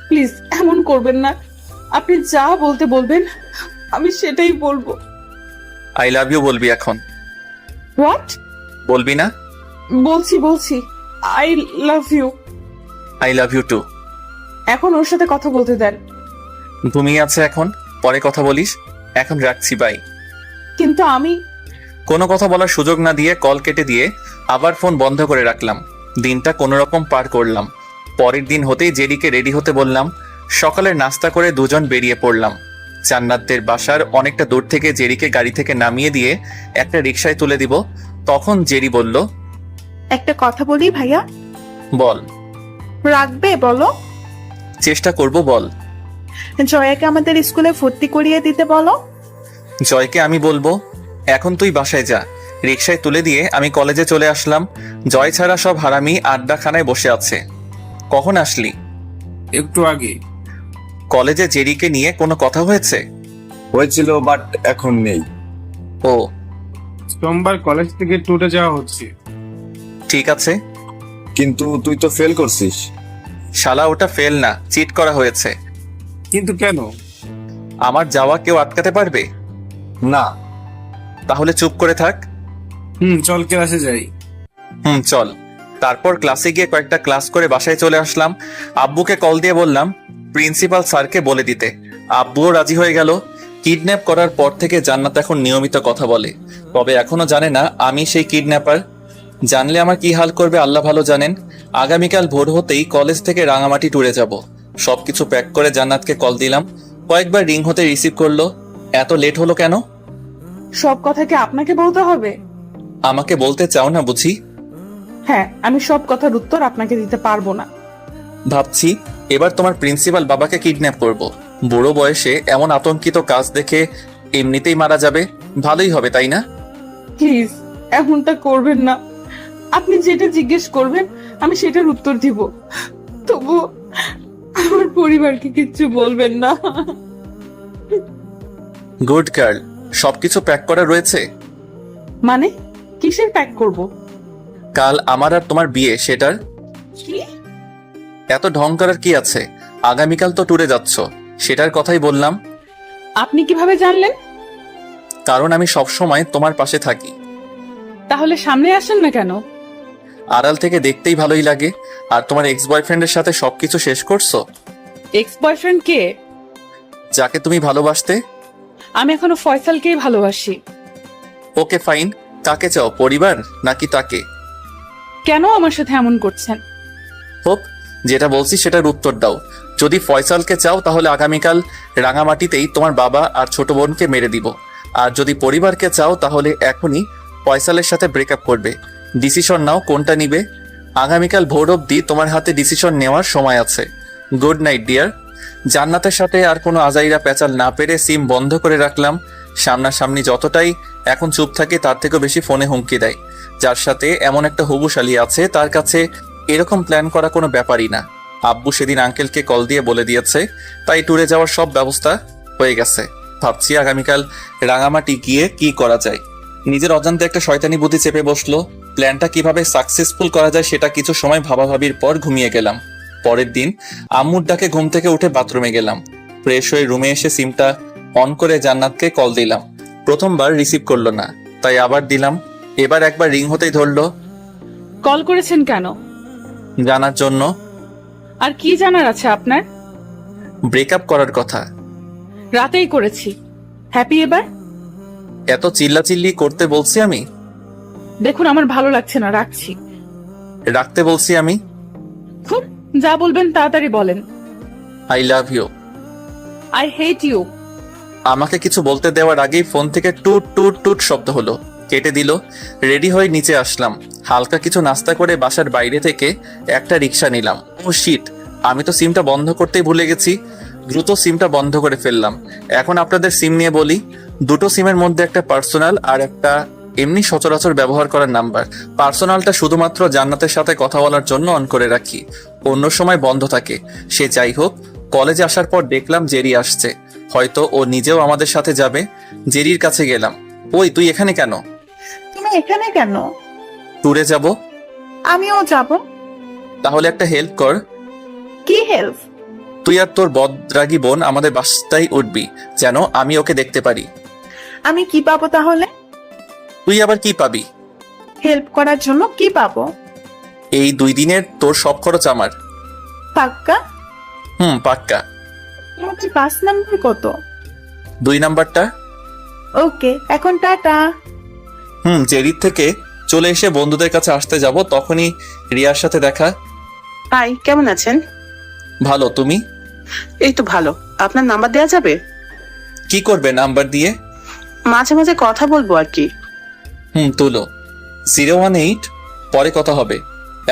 প্লিজ এমন করবেন না। আপনি যা বলতে বলবেন আমি সেটাই বলবো। আই লাভ ইউ বলবি এখন? হোয়াট? বলবি না? বলছি I love you. I love you too. এখন ওর সাথে কথা বলতে দেন। ঘুমিয়ে আছে এখন, পরে কথা বলিস। এখন রাখছি, বাই। কিন্তু আমি কোনো কথা বলার সুযোগ না দিয়ে কল কেটে দিয়ে আবার ফোন বন্ধ করে রাখলাম। দিনটা কোনো রকম পার করলাম। পরের দিন হতেই জেরিকে রেডি হতে বললাম। সকালের নাস্তা করে দুজন বেরিয়ে পড়লাম। জান্নাতদের বাসার অনেকটা দূর থেকে জেরিকে গাড়ি থেকে নামিয়ে দিয়ে একটা রিকশায় তুলে দিব। তখন জেরি বলল, একটা কথা বলি ভাইয়া। বল। রাখবে বলো? চেষ্টা করব, বল। জয়াকে আমাদের স্কুলে ভর্তি করিয়ে দিতে বলো। জয়কে আমি বলবো? এখন তুই বাসায় যা। রিকশায় তুলে দিয়ে আমি কলেজে চলে আসলাম। জয় ছাড়া সব হারামি আড্ডাখানায় বসে আছে। কখন আসলি? একটু আগে। কলেজে জেরিকে নিয়ে কোনো কথা হয়েছে? হয়েছিল, বাট এখন নেই। ও, সোমবার কলেজ থেকে ট্যুরে যাওয়া হচ্ছে। ঠিক আছে। কিন্তু তুই তো ফেল করছিস। শালা, ওটা ফেল না, চিট করা হয়েছে। কিন্তু কেন? আমার যাওয়া কেউ আটকাতে পারবে না। তাহলে চুপ করে থাক। চল ক্লাসে যাই। চল। তারপর ক্লাসে গিয়ে কয়েকটা ক্লাস করে বাসায় চলে আসলাম। আব্বুকে কল দিয়ে বললাম প্রিন্সিপাল স্যারকে বলে দিতে। আব্বুও রাজি হয়ে গেল। কিডন্যাপ করার পর থেকে জান্নাত এখন নিয়মিত কথা বলে, তবে এখনো জানে না আমি সেই কিডন্যাপার। জানলে আমার কি হাল করবে আল্লাহ ভালো জানেন। আগামীকাল ভোর হতেই কলেজ থেকে রাঙামাটি ট্যুরে যাব। সবকিছু প্যাক করে জান্নাতকে কল দিলাম। কয়েকবার রিং হতে রিসিভ করলো। এত লেট হলো কেন? সব কথা কি আপনাকে বলতে হবে? আমাকে বলতে চাও না বুঝি? হ্যাঁ, আমি সব কথার উত্তর আপনাকে দিতে পারবো না। ভাবছি এবার তোমার প্রিন্সিপাল বাবাকে কিডন্যাপ করব। বুড়ো বয়সে এমন আতঙ্কিত কাজ দেখে এমনিতেই মারা যাবে। ভালোই হবে, তাই না? প্লিজ এমনটা করবেন না। আপনি যেটা জিজ্ঞেস করবেন আমি সেটার উত্তর দিব, তবু আমার পরিবারকে কিচ্ছু বলবেন না। Good girl. সবকিছু প্যাক করা রয়েছে? মানে কিসের প্যাক করব? কাল আমার আর তোমার বিয়ে, সেটার। কি? এত ঢং করার কি আছে? আগামীকাল তো ট্যুরে যাচ্ছ, সেটার কথাই বললাম। আপনি কিভাবে জানলেন? কারণ আমি সব সময় তোমার পাশে থাকি। তাহলে সামনে আসেন না কেন? আড়াল থেকে দেখতেই ভালোই লাগে। আর তোমার এক্স বয়ফ্রেন্ডের সাথে সবকিছু শেষ করছো? এক্স বয়ফ্রেন্ড কে? যাকে তুমি ভালোবাসতে। আমি এখনো ফয়সালকেই ভালোবাসি। Okay fine. কাকে চাও, পরিবার নাকি তাকে? কেন আমার সাথে এমন করছেন? হোপ, যেটা বলছি সেটার উত্তর দাও। যদি ফয়সালকে চাও তাহলে আগামীকাল রাঙামাটিতেই তোমার বাবা আর ছোট বোনকে মেরে দিব। আর যদি পরিবারকে চাও তাহলে এখনই ফয়সালের সাথে ব্রেকআপ করবে। ডিসিশন নাও কোনটা নিবে। আগামীকাল ভোর অবধি তোমার হাতে ডিসিশন নেওয়ার সময় আছে। Good night dear. জান্নাতের সাথে আর কোনো আজাইরা পেঁচাল না পেরে সিম বন্ধ করে রাখলাম। সামনাসামনি যতটাই এখন চুপ থাকে তার থেকেও বেশি ফোনে হুমকি দেয়। যার সাথে এমন একটা হবুশালী আছে তার কাছে এরকম প্ল্যান করা কোনো ব্যাপারই না। আব্বু সেদিন আঙ্কেলকে কল দিয়ে বলে দিয়েছে, তাই ট্যুরে যাওয়ার সব ব্যবস্থা হয়ে গেছে। ভাবছি আগামীকাল রাঙামাটি গিয়ে কি করা যায়। নিজের অজান্তে একটা শয়তানি বুদ্ধি চেপে বসলো। প্ল্যানটা কিভাবে সাকসেসফুল করা যায় সেটা কিছু সময় ভাবাভাবির পর ঘুমিয়ে গেলাম। পরের দিন আম্মুর ডাকে ঘুম থেকে উঠে বাথরুমে গেলাম। ফ্রেশ হয়ে রুমে এসে সিমটা অন করে জান্নাতকে কল দিলাম। প্রথমবার রিসিভ করলো না, তাই আবার দিলাম। এবার একবার রিং হতেই ধরলো। কল করেছেন কেন? জানার জন্য। আর কি জানার আছে আপনার? ব্রেকআপ করার কথা। রাতেই করেছি। হ্যাপি এবার? এত চিল্লাচিল্লি করতে বলছি আমি? দেখুন আমার ভালো লাগছে না, রাখছি। রাখতে বলছি আমি? খুব যা বলবেন তাড়াতাড়ি বলেন। I love you. I hate you. আমাকে কিছু বলতে দেওয়ার আগেই ফোন থেকে টুট টুট টুট শব্দ হলো, কেটে দিল। রেডি হয়ে নিচে আসলাম, হালকা কিছু নাস্তা করে বাসার বাইরে থেকে একটা রিক্সা নিলাম। ও শিট, আমি তো সিমটা বন্ধ করতেই ভুলে গেছি। দ্রুত সিমটা বন্ধ করে ফেললাম। এখন আপনাদের সিম নিয়ে বলি, দুটো সিমের মধ্যে একটা পার্সোনাল আর একটা এমনি সচরাচর ব্যবহার করার নাম্বার। পার্সোনালটা শুধুমাত্র জান্নাতের সাথে কথা বলার জন্য অন করে রাখি, অন্য সময় বন্ধ থাকে। সে যাই হোক, কলেজে আসার পর দেখলাম জেরি আসছে, হয়তো ও নিজেও আমাদের সাথে যাবে। জেরির কাছে গেলাম। ওই তুই এখানে কেন? তুমি এখানে কেন? ট্যুরে যাব। আমিও যাব। তাহলে একটা হেল্প কর। কি হেল্প? তুই আর তোর বদরাগী বোন আমাদের বাসায় উঠবি, যেন আমি ওকে দেখতে পারি। আমি কি পাবো তাহলে? তুই আবার কি পাবি? হেল্প করার জন্য কি পাবো? এই 2 দিনের তোর সব খরচ আমার। পাক্কা? পাক্কা। তোমার 5 নাম্বার কত? 2 নাম্বারটা। ওকে, এখন টাটা। জেরির থেকে চলে এসে বন্ধুদের কাছে আসতে যাব, তখনই রিয়ার সাথে দেখা। হাই, কেমন আছেন? ভালো, তুমি? এই তো ভালো। আপনার নাম্বার দেওয়া যাবে? কি করবে নাম্বার দিয়ে? মাঝে মাঝে কথা বলবো আর কি। তুলো। 018, পরে কথা হবে,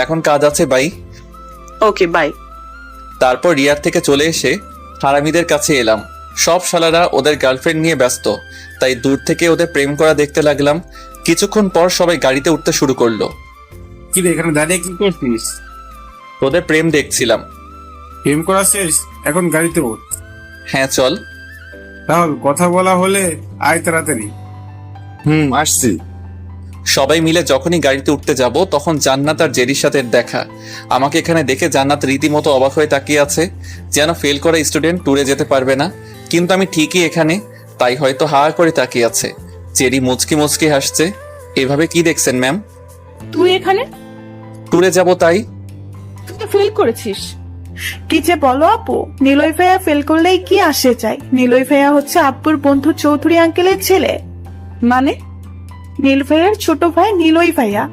এখন কাজ আছে, বাই। Okay, by. তারপর রিয়ার থেকে চলে এসে হারামিদের কাছে এলাম। সব শালারা ওদের গার্লফ্রেন্ড নিয়ে ব্যস্ত, তাই দূর থেকে ওদের প্রেম করা দেখতে লাগলাম। কিছুক্ষণ পর সবাই গাড়িতে উঠতে শুরু করলো। কি রে, এখানে দাঁড়িয়ে কি করছিস? ওদের প্রেম দেখছিলাম। প্রেম করা শেষ, এখন গাড়িতে ওঠ। হ্যাঁ চল। রাহুল, কথা বলা হলে আয় তাড়াতাড়ি। আসছি। সবাই মিলে যখনই গাড়িতে উঠতে যাব, তখন জান্নাত আর জেরির সাথে দেখা। আমাকে এখানে দেখে জান্নাত রীতিমতো অবাক হয়ে তাকিয়ে আছে, যেন ফেল করা স্টুডেন্ট ট্যুরে যেতে পারবে না। কিন্তু আমি ঠিকই এখানে, তাই হয়তো হা করে তাকিয়ে আছে। জেরি মুচকি মুচকি হাসছে। এভাবে কি দেখছেন ম্যাম? তুই এখানে ট্যুরে যাব তাই। তুই তো ফেল করেছিস। কি যে বলো আপু, নিলয় ভাইয়া ফেল করলেই কি আসে যায়? নিলয় ভাইয়া হচ্ছে আব্বুর বন্ধু চৌধুরী আঙ্কেলের ছেলে। মানে? নীল ভাইয়ার ছোট ভাই নিলয় ভাইয়া।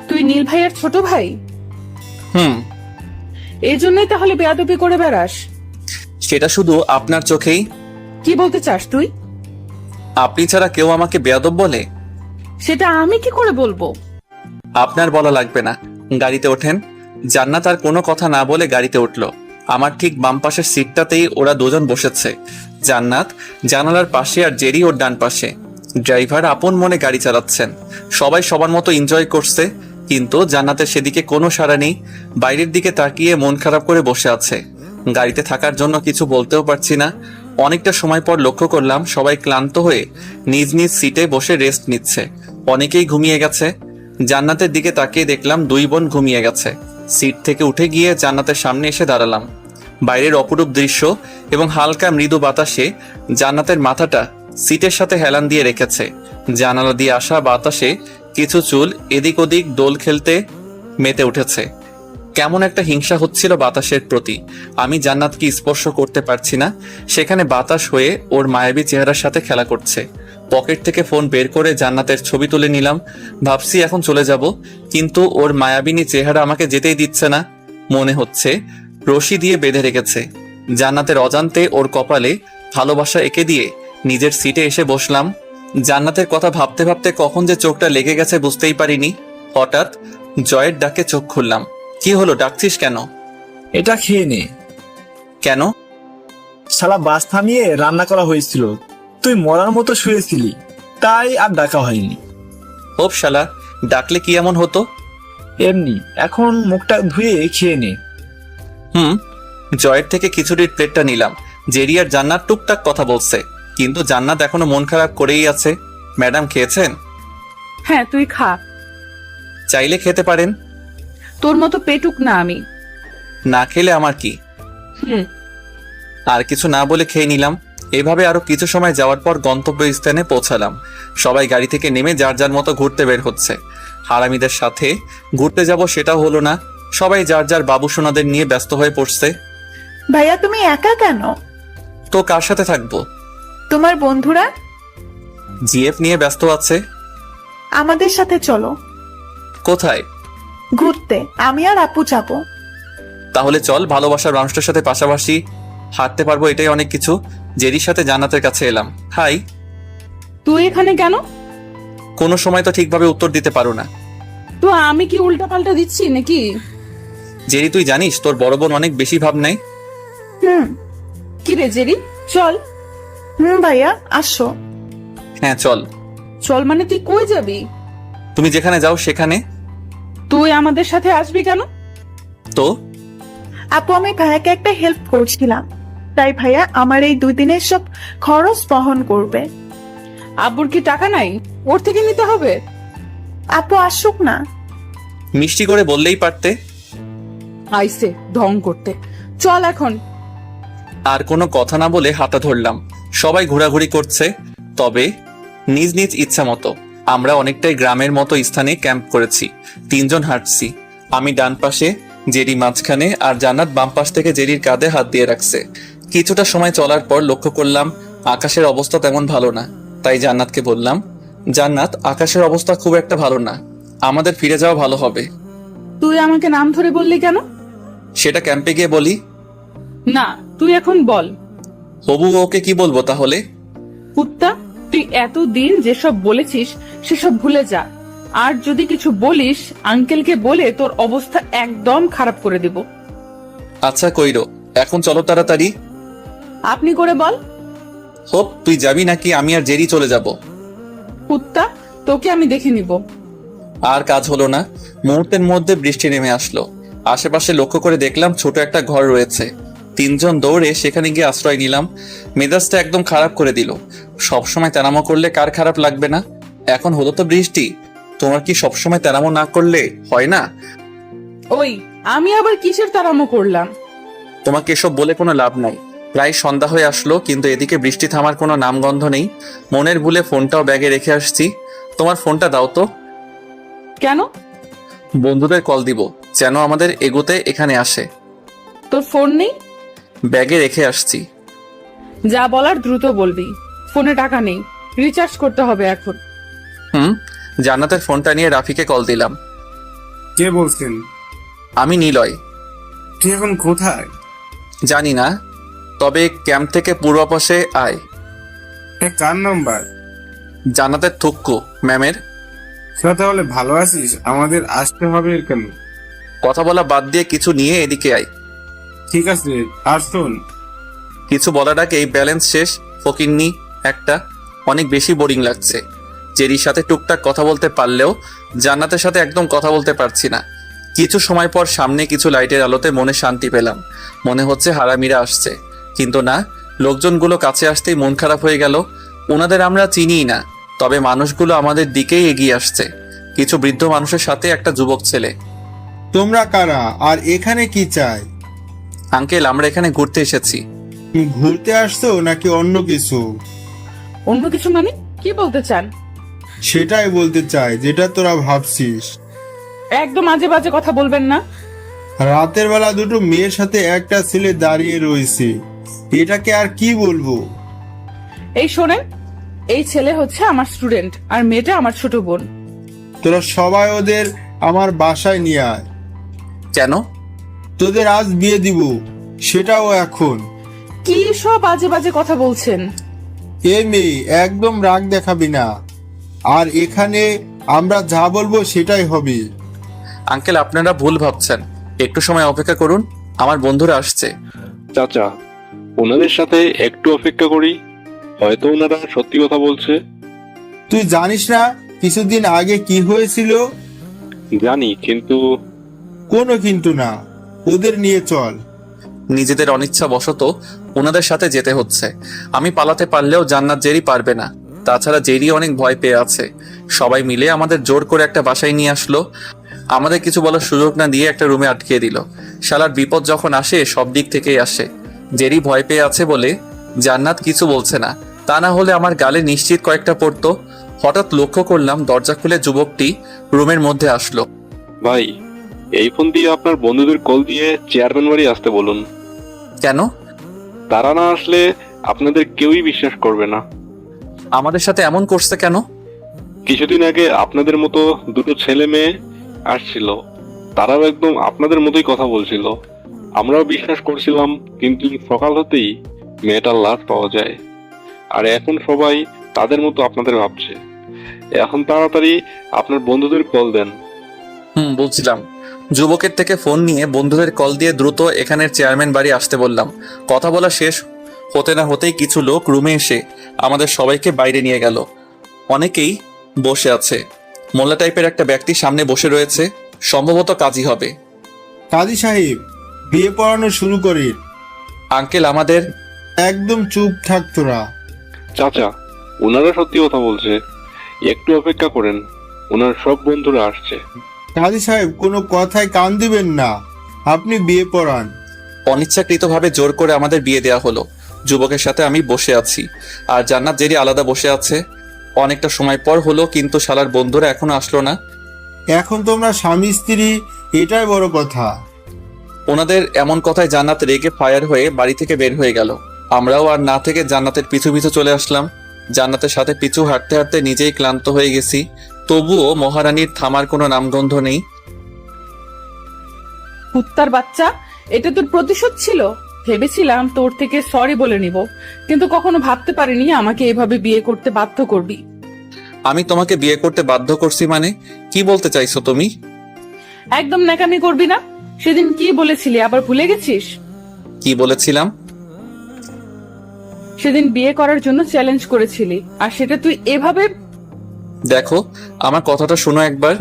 তুই নীল ভাইয়ের ছোট ভাই? এই জন্যই তাহলে বেয়াদবি করে বেড়াস? সেটা শুধু আপনার চোখেই। কি বলতে চাস তুই? আপনি ছাড়া কেউ আমাকে বেয়াদব বলে? সেটা আমি কি করে বলবো? আপনার বলা লাগবে না, গাড়িতে ওঠেন। জান্নাত আর কোনো কথা না বলে গাড়িতে উঠলো। আমার ঠিক বাম পাশের সিটটাতেই ওরা দুজন বসেছে। জান্নাত জানালার পাশে আর জেরি ওর ডান পাশে। ড্রাইভার আপন মনে গাড়ি চালাচ্ছেন। সবাই সবার মতো এনজয় করছে, কিন্তু জান্নাতের সেদিকে কোনো সাড়া নেই। বাইরের দিকে তাকিয়ে মন খারাপ করে বসে আছে। গাড়িতে থাকার জন্য কিছু বলতেও পারছি না। অনেকটা সময় পর লক্ষ্য করলাম সবাই ক্লান্ত হয়ে নিজ নিজ সিটে বসে রেস্ট নিচ্ছে। অনেকেই ঘুমিয়ে গেছে। জান্নাতের দিকে তাকিয়ে দেখলাম 2 বোন ঘুমিয়ে গেছে। সিট থেকে উঠে গিয়ে জান্নাতের সামনে এসে দাঁড়ালাম। বাইরের অপরূপ দৃশ্য এবং হালকা মৃদু বাতাসে জান্নাতের মাথাটা সিটের সাথে হেলান দিয়ে রেখেছে। জানালা দিয়ে আসা বাতাসে কিছু চুল এদিক ওদিক দোল খেলতে মেতে উঠেছে। কেমন একটা হিংসা হচ্ছিল বাতাসের প্রতি। আমি জান্নাতকে স্পর্শ করতে পারছি না, সেখানে বাতাস হয়ে ওর মায়াবী চেহারার সাথে খেলা করছে। পকেট থেকে ফোন বের করে জান্নাতের ছবি তুলে নিলাম। ভাবছি এখন চলে যাব, কিন্তু ওর মায়াবিনী চেহারা আমাকে যেতেই দিচ্ছে না। মনে হচ্ছে রশি দিয়ে বেঁধে রেখেছে। জান্নাতের অজান্তে ওর কপালে ভালোবাসা এঁকে দিয়ে নিজের সিটে এসে বসলাম। জান্নাতের কথা ভাবতে ভাবতে কখন যে চোখটা লেগে গেছে বুঝতেই পারিনি। হঠাৎ জয়ের ডাকে চোখ খুললাম। কি হলো, ডাকছিস কেন? এটা খেয়ে নে। কেন? শালা বাস থামিয়ে রান্না করা হয়েছিল, তুই মরার মতো শুয়েছিলি, তাই আর ডাকা হয়নি। হোপ শালা, ডাকলে কি এমন হতো? এমনি, এখন মুখটা ধুয়ে খেয়ে নে। জয়ের থেকে খিচুড়ির প্লেটটা নিলাম। জেরি আর জান্নাত টুকটাক কথা বলছে, কিন্তু জান্নাত এখনো মন খারাপ করেই আছে। ম্যাডাম খেয়েছেন? হ্যাঁ, তুই খা। চাইলে খেতে পারেন। তোর মতো পেটুক না আমি। না খেলে আমার কি? আর কিছু না বলে খেয়ে নিলাম। এভাবে আরো কিছু সময় যাওয়ার পর গন্তব্যস্থানে পৌঁছালাম। সবাই গাড়ি থেকে নেমে যার যার মতো ঘুরতে বের হচ্ছে। হারামিদের সাথে ঘুরতে যাব সেটাও হলো না। সবাই যার যার বাবু সোনাদের নিয়ে ব্যস্ত হয়ে পড়ছে। ভাইয়া তুমি একা কেন? তো কার সাথে থাকবো? তোমার বন্ধুরা? জিএফ নিয়ে ব্যস্ত আছে। আমাদের সাথে চলো। কোথায়? ঘুরতে। আমি আর আপু যাবো। তাহলে চল, ভালোবাসার মানুষটার সাথে পাশাপাশি হাঁটতে পারবো, এটাই অনেক কিছু। জেরির সাথে জান্নাতের কাছে এলাম। হাই। তুই এখানে কেন? কোনো সময় তো ঠিকভাবে উত্তর দিতে পারো না। তো আমি কি উল্টা পাল্টা দিচ্ছি নাকি? জেরি, তুই জানিস তোর বড় বোন অনেক বেশি ভাব নেয়। কি রে জেরি, চল। ভাইয়া আসো। হ্যাঁ চল। চল মানে তুই কই যাবি? তুমি যেখানে যাও সেখানে। তুই আমাদের সাথে আসবি কেন? তো আপু, আমি ভাইয়াকে একটা হেল্প করছিলাম, তাই ভাইয়া আমার এই 2 দিনের সব খরচ বহন করবে। আব্বুর কি টাকা নাই? ওর থেকে নিতে হবে। আপু আসুক না। মিষ্টি করে বললেই পারতে। আইসে ঢং করতে। চল এখন। আর কোনো কথা না বলে হাতা ধরলাম। সবাই ঘোরাঘুরি করছে, তবে নিজ নিজ ইচ্ছা মতো। আমরা অনেকটাই গ্রামের মতো স্থানে ক্যাম্প করেছি। 3 জন হাঁটছি। আমি ডান পাশে, জেরি মাঝখানে, আর জান্নাত বাম পাশ থেকে জেরির কাঁধে হাত দিয়ে রাখছে। কিছুটা সময় চলার পর লক্ষ্য করলাম আকাশের অবস্থা তেমন ভালো না। তাই জান্নাতকে বললাম, জান্নাত, আকাশের অবস্থা খুব একটা ভালো না, আমাদের ফিরে যাওয়া ভালো হবে। তুই আমাকে নাম ধরে বললি কেন? সেটা ক্যাম্পে গিয়ে বলি। না, তুই এখন বল। হবু ওকে কি বলবো তাহলে? কুত্তা, তুই এতদিন যেসব বলেছিস সেসব ভুলে যা। আর যদি কিছু বলিস, আঙ্কেলকে বলে তোর অবস্থা একদম খারাপ করে দিব। আচ্ছা কইরো, এখন চলো তাড়াতাড়ি। আপনি করে বল। হোপ, তুই যাবি নাকি আমি আর জেরি চলে যাব? কুত্তা, তোকে আমি দেখে নিব। আর কাজ হলো না। মুহূর্তের মধ্যে বৃষ্টি নেমে আসলো। আশেপাশে লক্ষ্য করে দেখলাম ছোট একটা ঘর রয়েছে। 3 জন দৌড়ে সেখানে গিয়ে আশ্রয় নিলাম। মেজাজটা একদম খারাপ করে দিল। সবসময় তেরামো করলে কার খারাপ লাগবে না? এখন হলো তো বৃষ্টি, তোমার কি সবসময় তেরামো না করলে হয় না? ওই, আমি আবার কিসের তাড়ামো করলাম? তোমাকে এসব বলে কোনো লাভ নাই। প্রায় সন্ধ্যা হয়ে আসলো, কিন্তু এদিকে বৃষ্টি থামার কোনো নামগন্ধ নেই। মনের ভুলে ফোনটাও ব্যাগে রেখে আসছি। তোমার ফোনটা দাও তো। কেন? বন্ধুদের কল দিব, যেন আমাদের এগোতে এখানে আসে। তোর ফোন নেই? ব্যাগে রেখে আসছি। যা বলার দ্রুত বলবি। ফোনে টাকা নেই, রিচার্জ করতে হবে এখন। জান্নাতের ফোনটা নিয়ে রাফিকে কল দিলাম। কে বলছেন? আমি নিলয়। তুই এখন কোথায়? জানি না, তবে ক্যাম্প থেকে পূর্ব পাশে আয়। কার নাম্বার? জান্নাতের থুক্কু ম্যামের। সেটা তাহলে ভালো আছিস? আমাদের আসতে হবে কেন? কথা বলা বাদ দিয়ে কিছু নিয়ে এদিকে আয়। ঠিক আছে, আর শোন। কিছু বলার আগেই ব্যালেন্স শেষ। ফকিন্নি একটা। অনেক বেশি বোরিং লাগছে। জেরির সাথে টুকটাক কথা বলতে পারলেও জান্নাতের সাথে একদম কথা বলতে পারছি না। কিছু সময় পর সামনে কিছু লাইটের আলোতে মনে শান্তি পেলাম। মনে হচ্ছে হারামিরা আসছে, কিন্তু না, লোকজনগুলো কাছে আসতেই মন খারাপ হয়ে গেল। ওনাদের আমরা চিনিই না, তবে মানুষগুলো আমাদের দিকেই এগিয়ে আসছে। কিছু বৃদ্ধ মানুষের সাথে একটা যুবক ছেলে। তোমরা কারা আর এখানে কি চাই? আঙ্কেল, আমরা এখানে ঘুরতে এসেছি। ঘুরতে আসছো নাকি অন্য কিছু? অন্য কিছু মানে কি বলতে চান? সেটাই বলতে চাই যেটা তোরা ভাবছিস। একদম আজে বাজে কথা বলবেন না। রাতের বেলা 2 মেয়ের সাথে একটা ছেলে দাঁড়িয়ে রয়েছে, এটাকে আর কি বলবো? এই শোনেন, এই ছেলে হচ্ছে আমার স্টুডেন্ট আর মেয়েটা আমার ছোট বোন। তোরা সবাই ওদের আমার বাসায় নিয়ে আয়। কেন? তোদের আজ বিয়ে দিব, সেটাও এখন। কি সব আজে বাজে কথা বলছেন? এ মেয়ে, একদম রাগ দেখাবি না, আর এখানে আমরা যা বলবো সেটাই হবে। আঙ্কেল, আপনারা ভুল ভাবছেন, একটু সময় অপেক্ষা করুন, আমার বন্ধুরা আসছে। চাচা, ওনাদের সাথে একটু অপেক্ষা করি, হয়তো ওনারা সত্যি কথা বলছে। তুই জানিস না কিছুদিন আগে কি হয়েছিল? জানি, কিন্তু কোনো কিন্তু না, ওদের নিয়ে চল। নিজেদের অনিচ্ছা বশত ওনাদের সাথে যেতে হচ্ছে। আমি পালাতে পারলেও জান্নাত জেরি পারবে না। তাছাড়া জেরি অনেক ভয় পেয়ে আছে। সবাই মিলে আমাদের জোর করে একটা বাসায় নিয়ে আসলো। আমাদের কিছু বলার সুযোগ না দিয়ে একটা রুমে আটকিয়ে দিল। শালার বিপদ যখন আসে সব দিক থেকেই আসে। জেরি ভয় পেয়ে আছে বলে জান্নাত কিছু বলছে না, তা না হলে আমার গালে নিশ্চিত কয়েকটা পড়তো। হঠাৎ লক্ষ্য করলাম দরজা খুলে যুবকটি রুমের মধ্যে আসলো। ভাই, এই ফোন দিয়ে আপনার বন্ধুদের কল দিয়ে চেয়ারম্যান বাড়ি আসতে বলুন। কেন? তারা না আসলে আপনাদের কেউই বিশ্বাস করবে না। আমাদের সাথে এমন করছে কেন? কিছুদিন আগে আপনাদের মতো 2 ছেলে মেয়ে আসছিল, তারাও একদম আপনাদের মতোই কথা বলছিল। আমরাও বিশ্বাস করছিলাম, কিন্তু সকাল হতেই মেয়েটার লাশ পাওয়া যায়। আর এখন সবাই তাদের মতো আপনাদের ভাবছে। এখন তাড়াতাড়ি আপনার বন্ধুদের কল দেন। বলছিলাম। যুবকের থেকে ফোন নিয়ে বন্ধুদের কল দিয়ে দ্রুত এখানের চেয়ারম্যান বাড়ি আসতে বললাম। কথা বলা শেষ হতে না হতেই কিছু লোক রুমে এসে আমাদের সবাইকে বাইরে নিয়ে গেল। অনেকেই বসে আছে। মোল্লা টাইপের একটা ব্যক্তি সামনে বসে রয়েছে, সম্ভবত কাজী হবে। কাজী সাহেব, বিয়ে পড়ানো শুরু করি। আঙ্কেল আমাদের। একদম চুপ থাক তোরা। চাচা, ওনারা সত্যি কথা বলছে, একটু অপেক্ষা করেন, ওনার সব বন্ধুরা আসছে। কাজী সাহেব, কোনো কথায় কান দিবেন না, আপনি বিয়ে পড়ান। অনিচ্ছাকৃতভাবে জোর করে আমাদের বিয়ে দেওয়া হলো। যুবকের সাথে আমি বসে আছি, আর জান্নাত জেরি আলাদা বসে আছে। অনেকটা সময় পর হলো, কিন্তু শালার বন্ধুরা এখনো আসলো না। এখন তোমরা স্বামী স্ত্রী, এটাই বড় কথা। ওনাদের এমন কথায় জান্নাত রেগে ফায়ার হয়ে বাড়ি থেকে বের হয়ে গেল। আমরাও আর না থেকে জান্নাতের পিছু পিছু চলে আসলাম। জান্নাতের সাথে পিছু হাঁটতে হাঁটতে নিজেই ক্লান্ত হয়ে গেছি, তবুও মহারানীর থামার কোনো নামগন্ধ নেই। কুত্তার বাচ্চা, এটা তোর প্রতিশোধ ছিল? ভেবেছিলাম তোর থেকে সরি বলে নিব, কিন্তু কখনো ভাবতে পারিনি আমাকে এভাবে বিয়ে করতে বাধ্য করবি। আমি তোমাকে বিয়ে করতে বাধ্য করছি মানে কি বলতে চাইছো তুমি? একদম ন্যাকামি করবি না। সেদিন কি বলেছিলি আবার ভুলে গেছিস? কি বলেছিলাম? সেদিন বিয়ে করার জন্য চ্যালেঞ্জ করেছিলি, আর সেটা তুই এভাবে। দেখো, আমার কথাটা শোনো একবার।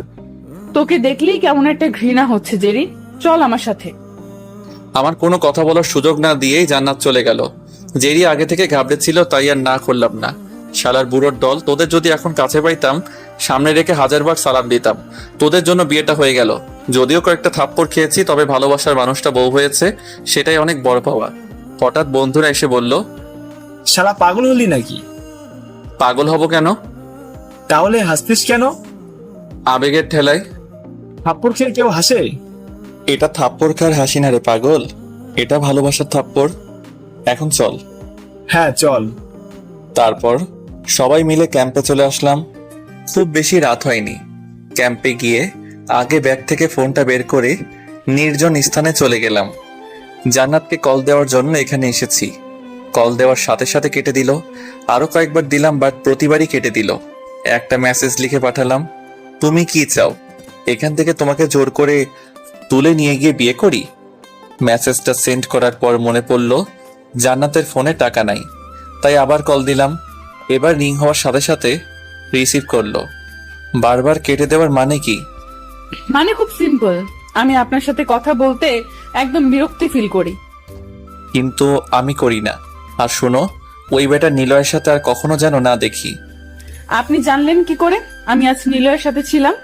তোকে দেখলেই কেমন একটা ঘৃণা হচ্ছে জেরি, চল আমার সাথে। আমার কোনো কথা বলার সুযোগ না দিয়েই জান্নাত চলে গেল। জেরি আগে থেকে ঘাবড়ে ছিল, তাই আর না করলাম না। শালার বুড়োর দল, তোদের যদি এখন কাছে পাইতাম সামনে রেখে হাজারবার সালাম দিতাম। তোদের জন্য বিয়েটা হয়ে গেল। যদিও কয়েকটা থাপ্পড় খেয়েছি, তবে ভালোবাসার মানুষটা বউ হয়েছে, সেটাই অনেক বড় পাওয়া। হঠাৎ বন্ধুরা এসে বলল, শালা পাগল হলি নাকি? পাগল হব কেন? তাহলে হাসতিস কেন? আবেগের ঠেলায়। থাপ্পড় খেয়ে কেউ হাসে? এটা থাপ্পড় খার হাসি না রে পাগল, এটা ভালোবাসার থাপ্পড়। এখন চল। হ্যাঁ চল। তারপর সবাই মিলে ক্যাম্পে চলে আসলাম। খুব বেশি রাত হয়নি। ক্যাম্পে গিয়ে আগে ব্যাগ থেকে ফোনটা বের করে নির্জন স্থানে চলে গেলাম। জান্নাতকে কল দেওয়ার জন্য এখানে এসেছি। কল দেওয়ার সাথে সাথে কেটে দিল। আরো কয়েকবার দিলাম, বাট প্রতিবারই কেটে দিল। একটা মেসেজ লিখে পাঠালাম, তুমি কি চাও? এখান থেকে তোমাকে জোর করে তুলে নিয়ে গিয়ে বিয়ে করি? মেসেজটা সেন্ড করার পর মনে পড়ল জান্নাতের ফোনে টাকা নাই, তাই আবার কল দিলাম। এবার রিং হওয়ার সাথে সাথে রিসিভ করলো। বারবার কেটে দেওয়ার মানে কি? মানে খুব সিম্পল, আমি আপনার সাথে কথা বলতে একদম বিরক্তি ফিল করি। কিন্তু আমি করি না। আর শোনো, ওই বেটা নিলয়ের সাথে আর কখনো যেন না দেখি। আপনি জানলেন কি করে আমি আজ নিলয়ের সাথে ছিলাম?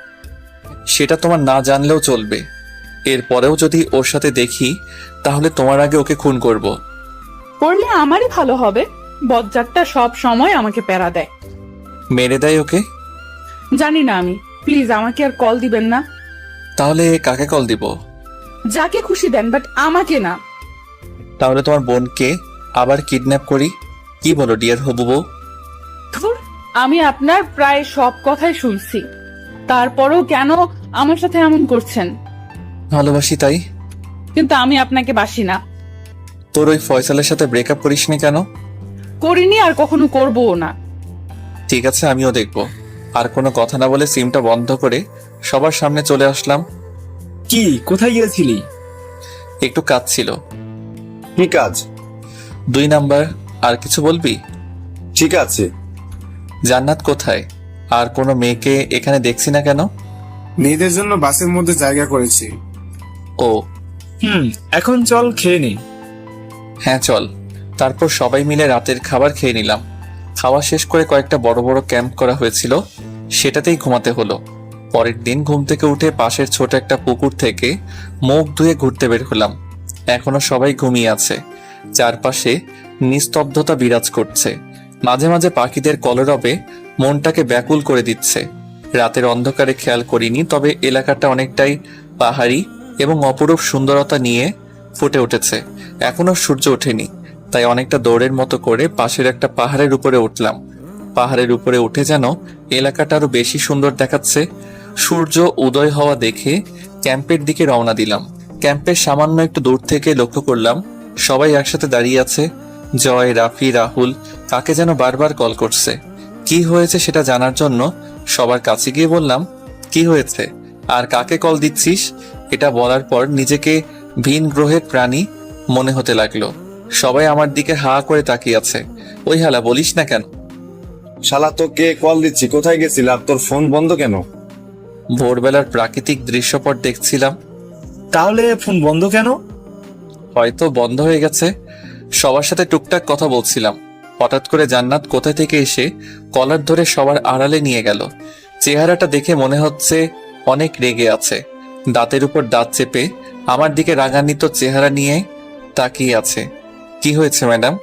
সেটা তোমার না জানলেও চলবে। এরপরেও যদি ওর সাথে দেখি, তাহলে তোমার আগে ওকে খুন করব। করলে আমারই ভালো হবে। বজ্জাতটা সব সময় আমাকে প্যারা দেয়। মেরে দেয় ওকে? জানি না আমি। প্লিজ আমাকে আর কল দিবেন না। তাহলে কাকে কল দিব? যাকে খুশি দেন, বাট আমাকে না। তাহলে তোমার বোনকে আবার কিডন্যাপ করি? কি বলো ডিয়ার হবু বউ? ধুর, আমি আপনার প্রায় সব কথাই শুনছি, তারপরও কেন আমার সাথে এমন করছেন? ভালোবাসি তাই। কিন্তু আমি আপনাকে বাসি না। তোর ওই ফয়সালের সাথে ব্রেকআপ করিসনি কেন? করিনি, আর কখনো করবও না। ঠিক আছে, আমিও দেখব। আর কোনো কথা না বলে সিমটা বন্ধ করে সবার সামনে চলে আসলাম। কি, কোথায় গিয়েছিলি? একটু কাজ ছিল। কি কাজ? 2 নাম্বার। আর কিছু বলবি? ঠিক আছে। জান্নাত কোথায়? আর কোনো মেয়েকে এখানে দেখছি না কেন? মেয়েদের জন্য বাসের মধ্যে জায়গা করেছি। ও এখন চল খেয়ে নি। হ্যাঁ চল। তারপর সবাই মিলে রাতের খাবার খেয়ে নিলাম। খাওয়া শেষ করে কয়েকটা বড় বড় ক্যাম্প করা হয়েছিল, সেটাতেই ঘুমাতে হলো। পরের দিন ঘুম থেকে উঠে পাশের ছোট একটা পুকুর থেকে মুখ ধুয়ে ঘুরতে বের হলাম। এখনো সবাই ঘুমিয়ে আছে। চারপাশে নিস্তব্ধতা বিরাজ করছে। মাঝে মাঝে পাখিদের কলরবে মনটাকে ব্যাকুল করে দিচ্ছে। রাতের অন্ধকারে খেয়াল করিনি, তবে এলাকাটা অনেকটাই পাহাড়ি এবং অপরূপ সুন্দরতা নিয়ে ফুটে উঠেছে। এখনো সূর্য ওঠেনি, তাই অনেকটা দৌড়ের মতো করে পাশের একটা পাহাড়ের উপরে উঠলাম। পাহাড়ের উপরে উঠে যেন এলাকাটা আরো বেশি সুন্দর দেখাচ্ছে। সূর্য উদয় হওয়া দেখে ক্যাম্পের দিকে রওনা দিলাম। ক্যাম্পের সামান্য একটু দূর থেকে লক্ষ্য করলাম সবাই একসাথে দাঁড়িয়ে আছে। জয়, রাফি, রাহুল কাকে যেন বারবার কল করছে। কি হয়েছে সেটা জানার জন্য সবার কাছে গিয়ে বললাম, কি হয়েছে আর কাকে কল দিচ্ছিস? এটা বলার পর নিজেকে ভিন গ্রহের প্রাণী মনে হতে লাগলো। সবাই আমার দিকে হা করে তাকিয়ে আছে। ওই হালা, বলিস না কেন? শালা তোকে কল দিচ্ছি, কোথায় গেছিল আর তোর ফোন বন্ধ কেন? ভোরবেলার প্রাকৃতিক দৃশ্যপট দেখছিলাম। তাহলে ফোন বন্ধ কেন? হয়তো বন্ধ হয়ে গেছে। সবার সাথে টুকটাক কথা বলছিলাম, হঠাৎ করে জান্নাত কোথা থেকে এসে কলার ধরে সবার আড়ালে নিয়ে গেল। চেহারাটা দেখে মনে হচ্ছে অনেক রেগে আছে। দাঁতের উপর দাঁত চেপে আমার দিকে রাগান্বিত চেহারা নিয়ে তাকিয়ে আছে। কি হয়েছে ম্যাডাম?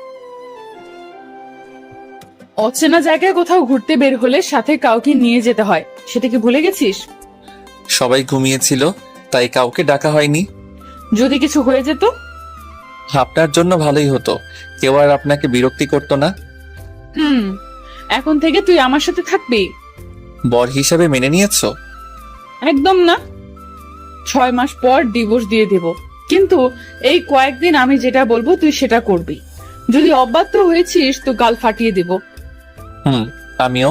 অচেনা জায়গায় কোথাও ঘুরতে বের হলে সাথে কাউকে নিয়ে যেতে হয়, সেটা কি ভুলে গেছিস? সবাই ঘুমিয়েছিল তাই কাউকে ডাকা হয়নি। যদি কিছু হয়ে যেত? আপনার জন্য ভালোই হতো, কেউ আর আপনাকে বিরক্তি করতো না। এখন থেকে তুই আমার সাথে থাকবি? বর হিসাবে মেনে নিয়েছো? একদম না। 6 মাস পর ডিভোর্স দিয়ে দেব, কিন্তু এই কয়েকদিন আমি যেটা বলবো তুই সেটা করবি। যদি অবাধ্য হয়েছিস তো গাল ফাটিয়ে দেব। আমিও।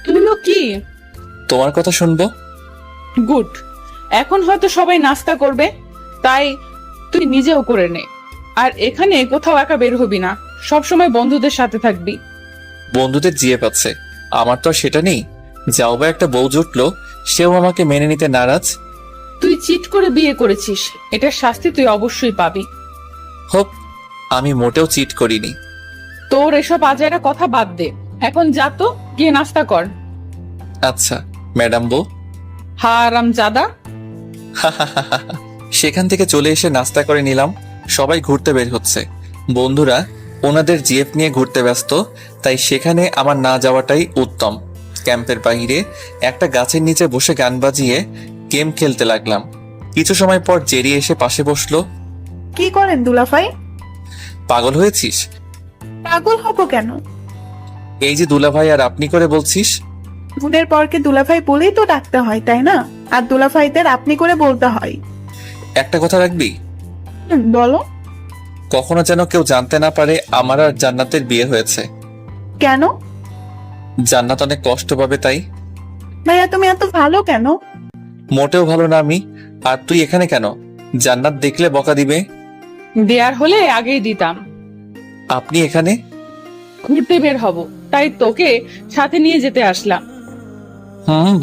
তুমিও কি? তোমার কথা শুনবো। গুড। এখন হয়তো সবাই নাস্তা করবে, তাই তুই নিজেও করে নে। আর এখানে কোথাও একা বের হবি না, সবসময় বন্ধুদের সাথে থাকবি। বন্ধুদের জিয়ে পাচ্ছে, আমার তো আর সেটা নেই। যাও বা একটা বউ জুটলো, সেও আমাকে মেনে নিতে নারাজ। তুই চিট করে বিয়ে করেছিস, এটার শাস্তি তুই অবশ্যই পাবি। হোক, আমি মোটেও চিট করিনি। তোর এসব আজাইরা কথা বাদ দে, এখন যা তো গিয়ে নাস্তা কর। আচ্ছা ম্যাডাম বউ। হারাম জাদা। সেখান থেকে চলে এসে নাস্তা করে নিলাম। সবাই ঘুরতে বের হচ্ছে। বন্ধুরা ওনাদের জিএফ নিয়ে ঘুরতে ব্যস্ত, তাই সেখানে আমার না যাওয়াটাই উত্তম। ক্যাম্পের বাইরে একটা গাছের নিচে বসে গান বাজিয়ে গেম খেলতে লাগলাম। কিছু সময় পর জেরি এসে পাশে বসলো। কি করেন দুলাভাই? পাগল হয়েছিস? পাগল হব কেন? এই যে দুলাভাই আর আপনি করে বলছিস। বোনের পরকে দুলাভাই বলেই তো ডাকতে হয়, তাই না? আর দুলাভাইদের আপনি করে বলতে হয়। একটা কথা রাখবি? বলো। কখনো যেন কেউ জানতে না পারে আমার আর জান্নাতের বিয়ে হয়েছে। কেন? জান্নাত অনেক কষ্ট পাবে তাই। ভাইয়া তুমি এত ভালো কেন? মোটেও ভালো না আমি। আর তুই এখানে কেন? জান্নাত দেখলে বকা দিবে। দেয়ার হলে আগেই দিতাম। আপনি এখানে? ঘুরতে বের হব, তাই তোকে সাথে নিয়ে যেতে আসলাম।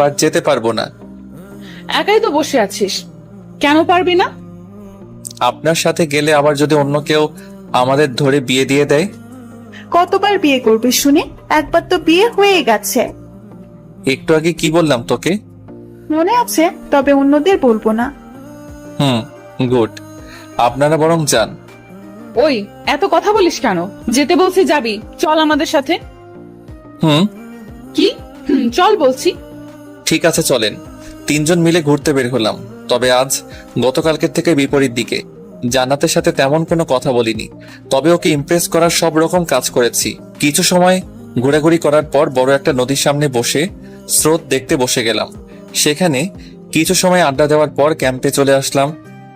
বাট যেতে পারবো না। একাই তো বসে আছিস, কেন পারবি না? আপনার সাথে গেলে আবার যদি অন্য কেউ আমাদের ধরে বিয়ে দিয়ে দেয়। কতবার বিয়ে করবে শুনি? একবার তো বিয়ে হয়ে গেছে। একটু আগে কি বললাম তোকে? মনে আছে, তবে অন্যদের বলবো না। গুড। আপনারা বরং যান। ওই এত কথা বলিস কেন? যেতে বলছি যাবি, চল আমাদের সাথে। কি? চল বলছি। ঠিক আছে চলেন। 3 জন মিলে ঘুরতে বের হলাম। তবে আজ গতকালকের থেকে বিপরীত দিকে। জান্নাতের সাথে তেমন কোনো কথা বলিনি, তবে ওকে ইমপ্রেস করার সব রকম কাজ করেছি। কিছু সময় ঘোরাঘুরি করার পর বড় একটা নদীর সামনে বসে স্রোত দেখতে বসে গেলাম। সেখানে কিছু সময় আড্ডা দেওয়ার পর ক্যাম্পে চলে আসলাম,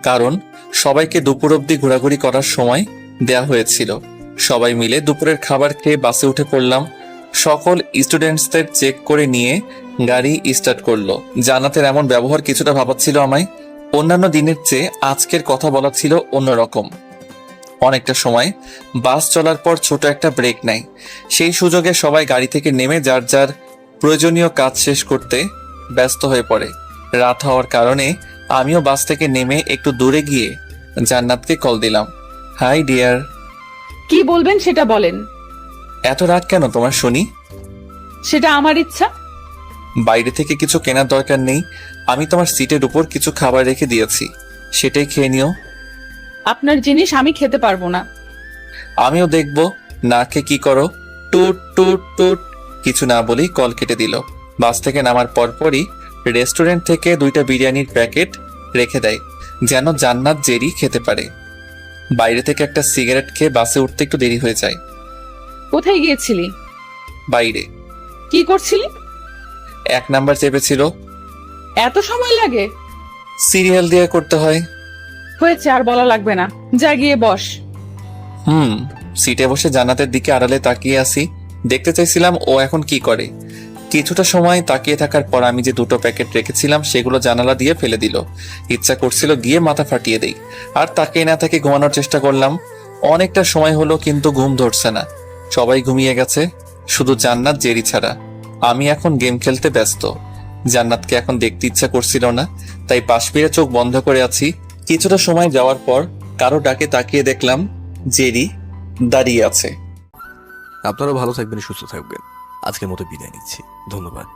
কারণ সবাইকে দুপুর অবধি ঘোরাঘুরি করার সময় দেয়া হয়েছিল। সবাই মিলে দুপুরের খাবার খেয়ে বাসে উঠে পড়লাম। সকল স্টুডেন্টসদের চেক করে নিয়ে গাড়ি স্টার্ট করলো। জান্নাতের এমন ব্যবহার কিছুটা ভাবাচ্ছিল আমায়। অন্যান্য দিনের চেয়ে আজকের কথা বলা ছিল অন্যরকম। অনেকটা সময় বাস চলার পর ছোট একটা ব্রেক নেয়। সেই সুযোগে সবাই গাড়ি থেকে নেমে যার যার প্রয়োজনীয় কাজ শেষ করতে ব্যস্ত হয়ে পড়ে। রাত হওয়ার কারণে আমিও বাস থেকে নেমে একটু দূরে গিয়ে জান্নাতকে কল দিলাম। High deer. কি বলবেন সেটা বলেন। এত রাগ কেন তোমার শুনি? সেটা আমার ইচ্ছা। বাইরে থেকে কিছু কেনার দরকার নেই। আমি তোমার সিটের উপর কিছু খাবার রেখে দিয়েছি, সেটাই খেয়ে নিও। আপনার জিনিস আমি খেতে পারবো না। আমিও দেখবো না খেয়ে কি করো। টুট টুট টুট। কিছু না বলেই কল কেটে দিল। বাস থেকে নামার পরপরই রেস্টুরেন্ট থেকে 2টা বিরিয়ানির প্যাকেট রেখে দেয়, যেন জান্নাত জেরি খেতে পারে। বাইরে থেকে একটা সিগারেট খেয়ে বাসে উঠতে একটু দেরি হয়ে যায়। কোথায় গিয়েছিলি? বাইরে। কি করছিলি? 1 নাম্বার চেপেছিল। এত সময় লাগে? সিরিয়াল দিয়ে করতে হয়। হয়েছে, আর বলা লাগবে না, যা গিয়ে বস। সিটে বসে জান্নাতের দিকে আড়ালে তাকিয়ে আছি। দেখতে চাইছিলাম ও এখন কি করে। কিছুটা সময় তাকিয়ে থাকার পর আমি যে 2টো প্যাকেট রেখেছিলাম সেগুলো জানালা দিয়ে ফেলে দিল। ইচ্ছা করছিল গিয়ে মাথা ফাটিয়ে দেই, আর তাকিয়ে না থেকে ঘুমানোর চেষ্টা করলাম। অনেকটা সময় হলো কিন্তু ঘুম ধরছে না। সবাই ঘুমিয়ে গেছে, শুধু জান্নাত জেরি ছাড়া। আমি এখন গেম খেলতে ব্যস্ত। জান্নাতকে এখন দেখতে ইচ্ছা করছিল না, তাই পাশ ফিরে চোখ বন্ধ করে আছি। কিছুটা সময় যাওয়ার পর কারো ডাকে তাকিয়ে দেখলাম জেরি দাঁড়িয়ে আছে। আপনারা ভালো থাকবেন, সুস্থ থাকবেন। আজকের মতো বিদায় নিচ্ছি, ধন্যবাদ।